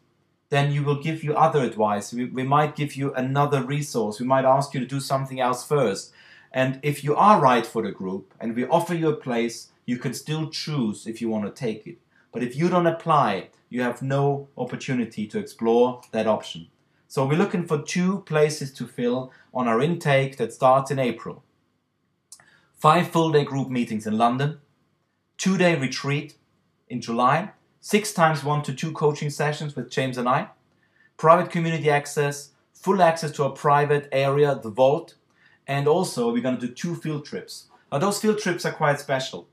then you will give you other advice. We might give you another resource. We might ask you to do something else first. And if you are right for the group and we offer you a place, you can still choose if you want to take it. But if you don't apply, you have no opportunity to explore that option. So we're looking for 2 places to fill on our intake that starts in April. 5 full-day group meetings in London, 2-day retreat in July, 6 times 1 to 2 coaching sessions with James and I, private community access, full access to a private area, the vault, and also we're going to do 2 field trips. Now those field trips are quite special.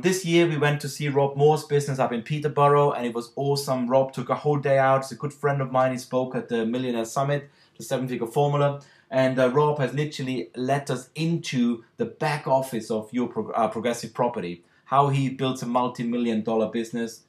This year we went to see Rob Moore's business up in Peterborough, and it was awesome. Rob took a whole day out. He's a good friend of mine. He spoke at the Millionaire Summit, the 7-figure formula, and Rob has literally led us into the back office of your Progressive Property, how he built a multi-million-pound business,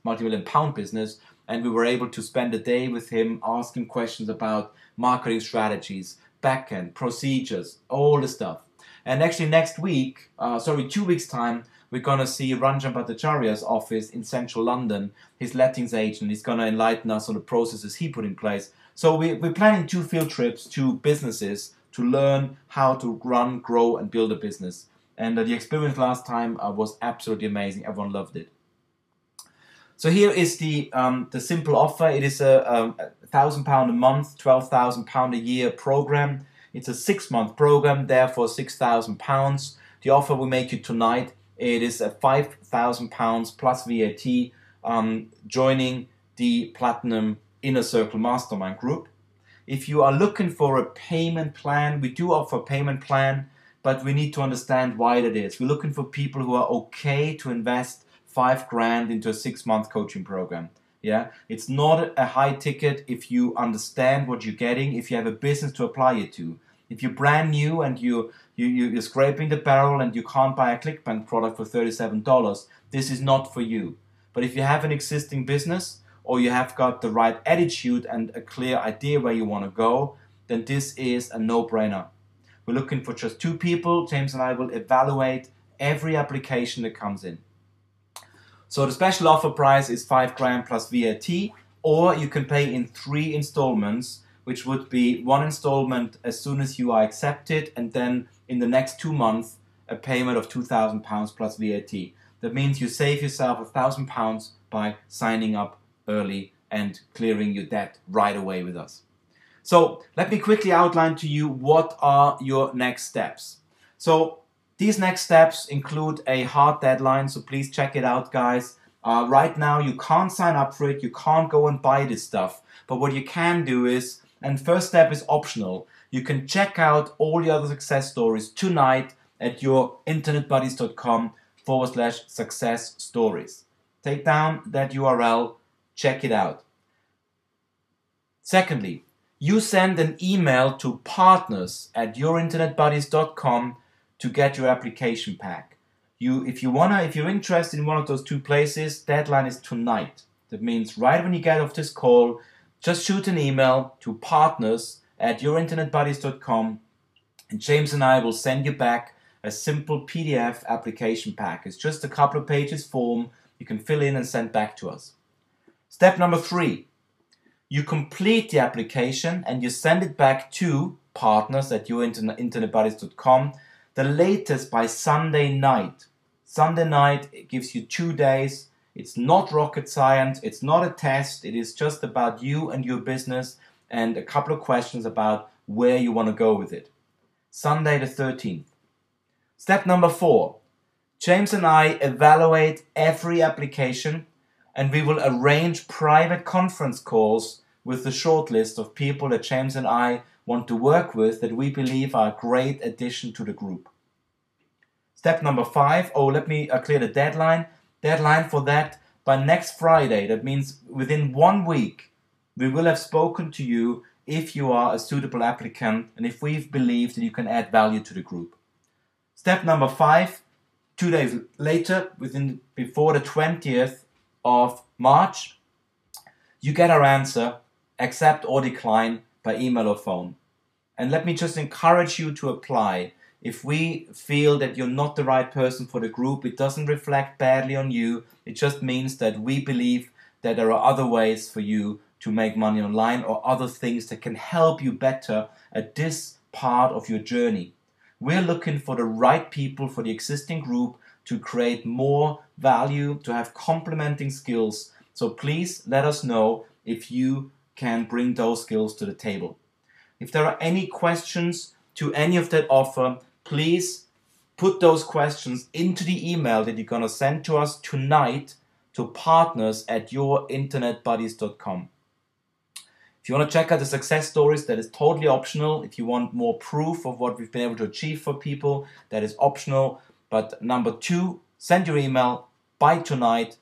and we were able to spend a day with him asking questions about marketing strategies, backend, procedures, all the stuff. And actually next week, 2 weeks time, we're going to see Ranjan Bhattacharya's office in central London, his lettings agent. He's going to enlighten us on the processes he put in place. So we're planning 2 field trips to businesses to learn how to run, grow, and build a business. And the experience last time was absolutely amazing. Everyone loved it. So here is the simple offer. It is a £1,000 a month, £12,000 a year program. It's a 6-month program, therefore £6,000. The offer we make you tonight, it is a £5,000 plus VAT, joining the Platinum Inner Circle Mastermind group. If you are looking for a payment plan, we do offer a payment plan, but we need to understand why that is. We're looking for people who are okay to invest $5,000 into a 6-month coaching program. Yeah, it's not a high ticket if you understand what you're getting, if you have a business to apply it to. If you're brand new and you're scraping the barrel and you can't buy a ClickBank product for $37, this is not for you. But if you have an existing business or you have got the right attitude and a clear idea where you want to go, then this is a no-brainer. We're looking for just 2 people. James and I will evaluate every application that comes in. So the special offer price is $5,000 plus VAT, or you can pay in 3 installments, which would be 1 installment as soon as you are accepted, and then in the next 2 months, a payment of £2,000 plus VAT. That means you save yourself £1,000 by signing up early and clearing your debt right away with us. So let me quickly outline to you what are your next steps. So these next steps include a hard deadline, so please check it out, guys. Right now you can't sign up for it, you can't go and buy this stuff, but what you can do is, and first step is optional, you can check out all the other success stories tonight at your internetbuddies.com/success stories. Take down that URL, check it out. Secondly, you send an email to partners@yourinternetbuddies.com to get your application pack. If you're interested in one of those 2 places, deadline is tonight. That means right when you get off this call, just shoot an email to partners@yourinternetbuddies.com, and James and I will send you back a simple PDF application pack. It's just a couple of pages form you can fill in and send back to us. Step number 3, you complete the application and you send it back to partners@yourinternetbuddies.com, the latest by Sunday night. Sunday night, it gives you 2 days. It's not rocket science, it's not a test, it is just about you and your business and a couple of questions about where you want to go with it. Sunday the 13th. Step number 4, James and I evaluate every application and we will arrange private conference calls with the shortlist of people that James and I want to work with that we believe are a great addition to the group. Step number 5, let me clear the deadline. Deadline for that by next Friday. That means within 1 week, we will have spoken to you if you are a suitable applicant and if we believe that you can add value to the group. Step number 5, 2 days later, before the 20th of March, you get our answer, accept or decline by email or phone. And let me just encourage you to apply. If we feel that you're not the right person for the group, it doesn't reflect badly on you. It just means that we believe that there are other ways for you to make money online, or other things that can help you better at this part of your journey. We're looking for the right people for the existing group to create more value, to have complementing skills. So please let us know if you can bring those skills to the table. If there are any questions to any of that offer, please put those questions into the email that you're going to send to us tonight to partners@yourinternetbuddies.com. If you want to check out the success stories, that is totally optional. If you want more proof of what we've been able to achieve for people, that is optional. But number 2, send your email by tonight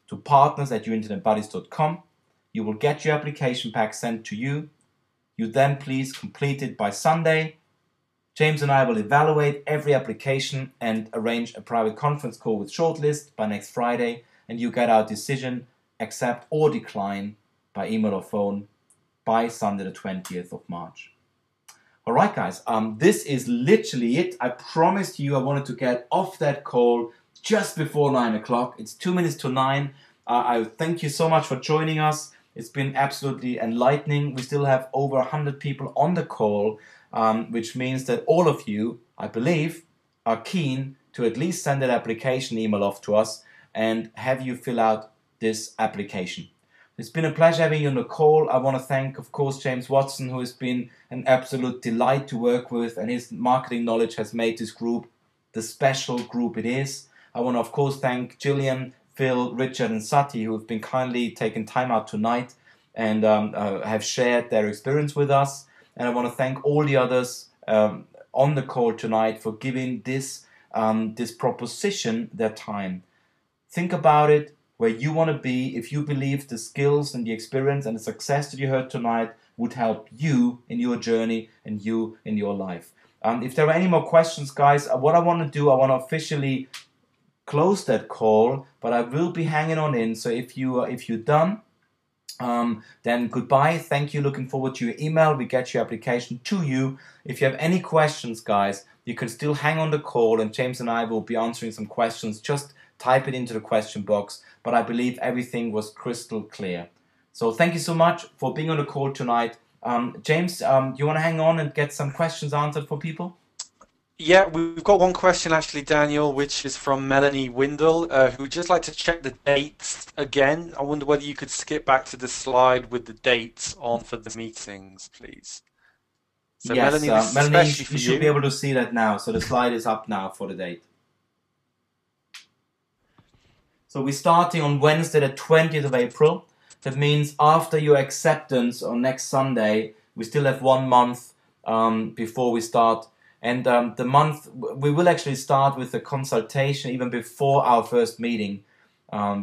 to partners@yourinternetbuddies.com. You will get your application pack sent to you. You then please complete it by Sunday. James and I will evaluate every application and arrange a private conference call with shortlist by next Friday, and you get our decision, accept or decline, by email or phone by Sunday the 20th of March. All right, guys, this is literally it. I promised you I wanted to get off that call just before 9 o'clock. It's 2 minutes to 9. I thank you so much for joining us. It's been absolutely enlightening. We still have over 100 people on the call, which means that all of you, I believe, are keen to at least send that application email off to us and have you fill out this application. It's been a pleasure having you on the call. I want to thank, of course, James Watson, who has been an absolute delight to work with, and his marketing knowledge has made this group the special group it is. I want to, of course, thank Gillian, Phil, Richard, and Sati, who have been kindly taking time out tonight and have shared their experience with us. And I want to thank all the others on the call tonight for giving this proposition their time. Think about it, where you want to be, if you believe the skills and the experience and the success that you heard tonight would help you in your journey and you in your life. If there are any more questions, guys, what I want to do, I want to officially close that call, but I will be hanging on in. So if you're done, then goodbye. Thank you. Looking forward to your email. We get your application to you. If you have any questions, guys, you can still hang on the call, and James and I will be answering some questions. Just type it into the question box. But I believe everything was crystal clear. So thank you so much for being on the call tonight. James, you want to hang on and get some questions answered for people? Yeah, we've got one question actually, Daniel, which is from Melanie Windle, who would just like to check the dates again. I wonder whether you could skip back to the slide with the dates on for the meetings, please. So yes, Melanie, this is Melanie, especially for you should be able to see that now. So the slide is up now for the date. So we're starting on Wednesday the 20th of April. That means after your acceptance on next Sunday, we still have 1 month before we start. And the month, we will actually start with the consultation even before our first meeting,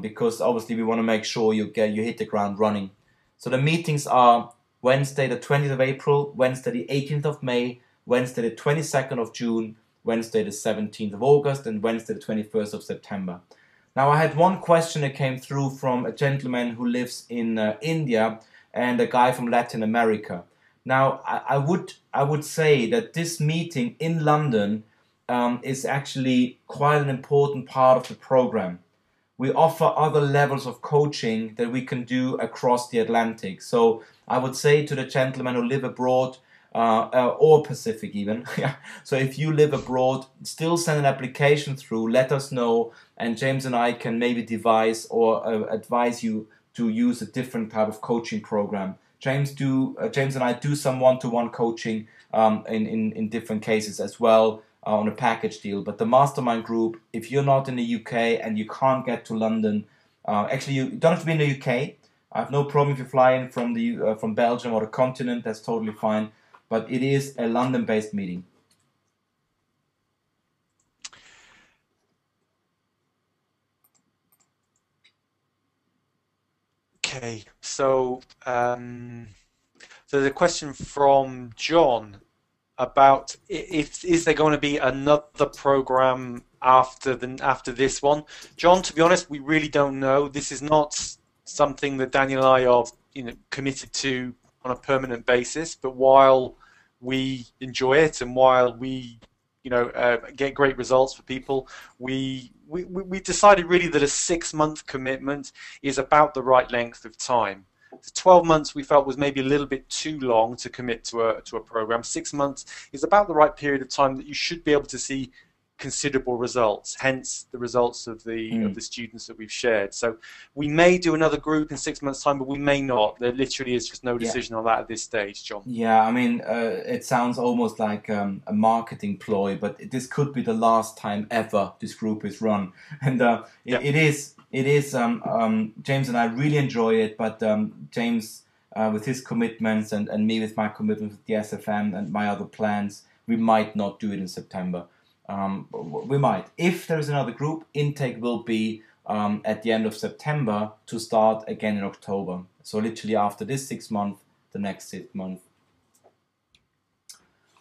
because obviously we want to make sure you hit the ground running. So the meetings are Wednesday the 20th of April, Wednesday the 18th of May, Wednesday the 22nd of June, Wednesday the 17th of August, and Wednesday the 21st of September. Now, I had one question that came through from a gentleman who lives in India and a guy from Latin America. Now, I would say that this meeting in London is actually quite an important part of the program. We offer other levels of coaching that we can do across the Atlantic. So I would say to the gentlemen who live abroad, or Pacific even. So if you live abroad, still send an application through, let us know, and James and I can maybe devise or advise you to use a different type of coaching program. James and I do some one-to-one coaching in different cases as well on a package deal. But the mastermind group, if you're not in the UK and you can't get to London, actually you don't have to be in the UK. I have no problem if you fly in from Belgium or the continent, that's totally fine. But it is a London-based meeting. Okay, so there's a question from John about is there going to be another program after this one? John, to be honest, we really don't know. This is not something that Daniel and I are committed to on a permanent basis, but while we enjoy it and while we get great results for people, we decided really that a 6-month commitment is about the right length of time. 12 months we felt was maybe a little bit too long to commit to a program. 6 months is about the right period of time that you should be able to see considerable results, hence the results of the students that we've shared. So we may do another group in 6 months' time, but we may not. There literally is just no decision on that at this stage, John. Yeah, I mean, it sounds almost like a marketing ploy, but this could be the last time ever this group is run. And it is. James and I really enjoy it, but James, with his commitments and me with my commitments with the SFM and my other plans, we might not do it in September. We might. If there is another group, intake will be at the end of September to start again in October. So literally after this 6 month, the next 6 month.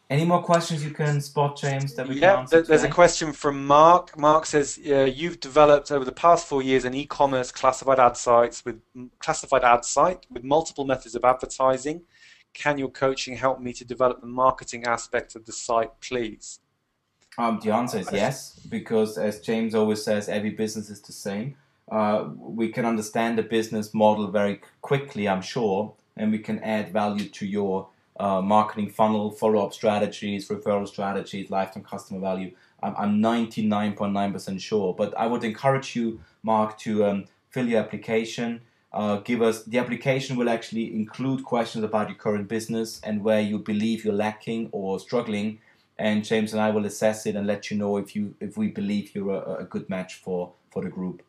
Any more questions you can spot, James, that we can answer there's today? a question from Mark. Mark says, you've developed over the past 4 years an e-commerce classified ad site with multiple methods of advertising. Can your coaching help me to develop the marketing aspect of the site, please? The answer is yes, because as James always says, every business is the same. We can understand the business model very quickly, I'm sure, and we can add value to your marketing funnel, follow-up strategies, referral strategies, lifetime customer value. I'm 99.9% sure, but I would encourage you, Mark, to fill your application. Give us the application will actually include questions about your current business and where you believe you're lacking or struggling. And James and I will assess it and let you know if we believe you're a good match for the group.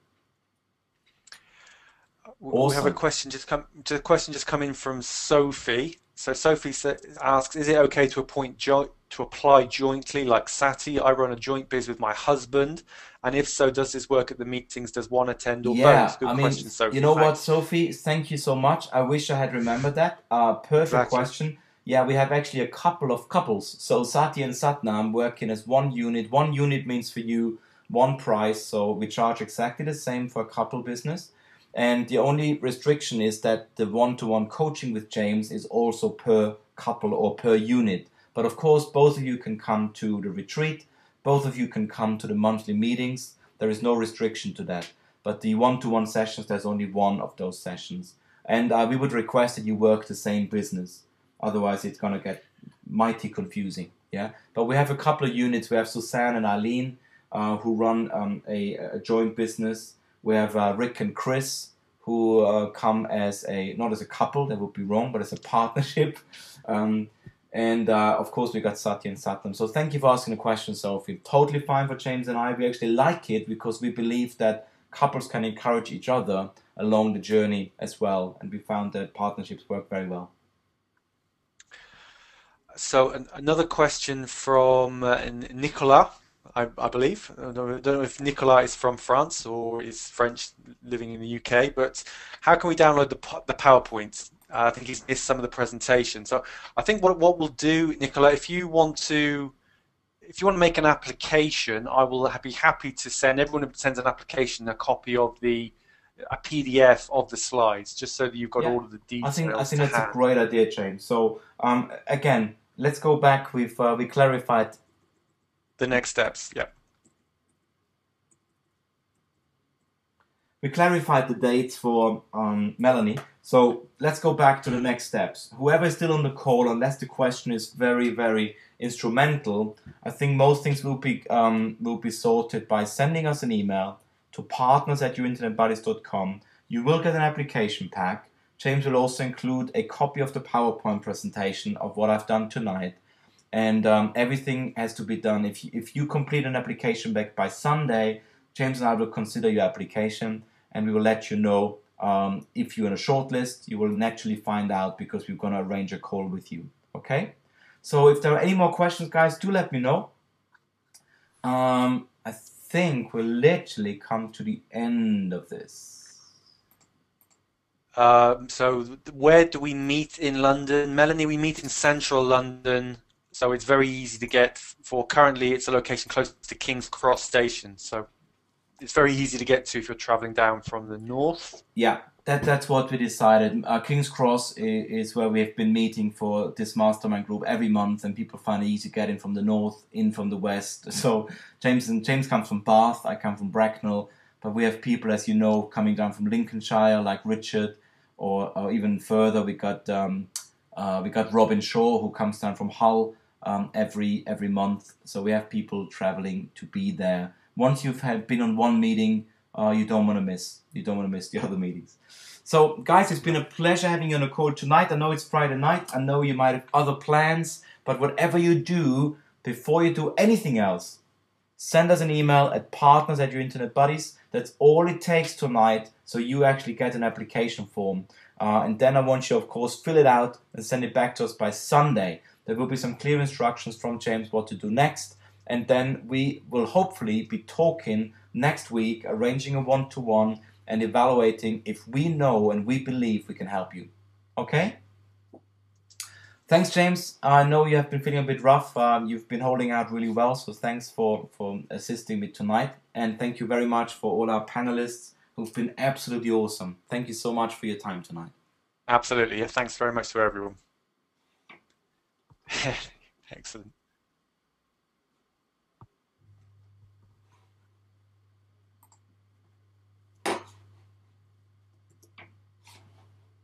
We have a question just come in from Sophie. So Sophie asks, is it okay to apply jointly like Sati? I run a joint biz with my husband, and if so, does this work at the meetings? Does one attend or both? Good question, Sophie. You know what, Sophie? Thank you so much. I wish I had remembered that. Perfect question. Yeah, we have actually a couple of couples. So Sati and Satnam working as one unit. One unit means for you one price. So we charge exactly the same for a couple business. And the only restriction is that the one-to-one coaching with James is also per couple or per unit. But of course, both of you can come to the retreat. Both of you can come to the monthly meetings. There is no restriction to that. But the one-to-one sessions, there's only one of those sessions. And we would request that you work the same business. Otherwise, it's going to get mighty confusing. Yeah, but we have a couple of units. We have Suzanne and Eileen who run a joint business. We have Rick and Chris who come as not as a couple, that would be wrong, but as a partnership. And of course, we got Satya and Satnam. So thank you for asking the question, Sophie. Totally fine for James and I. We actually like it because we believe that couples can encourage each other along the journey as well. And we found that partnerships work very well. So another question from Nicolas, I believe. I don't know if Nicolas is from France or is French living in the UK, but how can we download the PowerPoint? I think he's missed some of the presentation. So I think what we'll do, Nicolas, if you want to make an application, I will be happy to send everyone who sends an application a copy of a PDF of the slides, just so that you've got all of the details. I think that's a great idea, James. So again, let's go back. We clarified the next steps. Yeah. We clarified the dates for Melanie. So let's go back to the next steps. Whoever is still on the call, unless the question is very, very instrumental, I think most things will be sorted by sending us an email to partners@yourinternetbuddies.com. You will get an application pack. James will also include a copy of the PowerPoint presentation of what I've done tonight. And everything has to be done. If you complete an application back by Sunday, James and I will consider your application and we will let you know if you're in a shortlist. You will naturally find out because we're going to arrange a call with you. Okay? So if there are any more questions, guys, do let me know. I think we'll literally come to the end of this. So where do we meet in London? Melanie, we meet in central London, so it's very easy to get. Currently, it's a location close to King's Cross Station, so it's very easy to get to if you're traveling down from the north. Yeah, that's what we decided. King's Cross is where we have been meeting for this mastermind group every month, and people find it easy to get in from the north, in from the west. So James comes from Bath, I come from Bracknell, but we have people, as you know, coming down from Lincolnshire, like Richard, or even further. We got Robin Shaw, who comes down from Hull every month. So we have people traveling to be there. Once you've been on one meeting, you don't want to miss. You don't want to miss the other meetings. So, guys, it's been a pleasure having you on a call tonight. I know it's Friday night. I know you might have other plans, but whatever you do, before you do anything else, send us an email at partners@yourinternetbuddies. That's all it takes tonight, so you actually get an application form. And then I want you, of course, fill it out and send it back to us by Sunday. There will be some clear instructions from James what to do next. And then we will hopefully be talking next week, arranging a one-to-one and evaluating if we know and we believe we can help you. Okay? Thanks, James. I know you have been feeling a bit rough. You've been holding out really well, so thanks for assisting me tonight. And thank you very much for all our panelists who've been absolutely awesome. Thank you so much for your time tonight. Absolutely. Yeah, thanks very much to everyone. Excellent.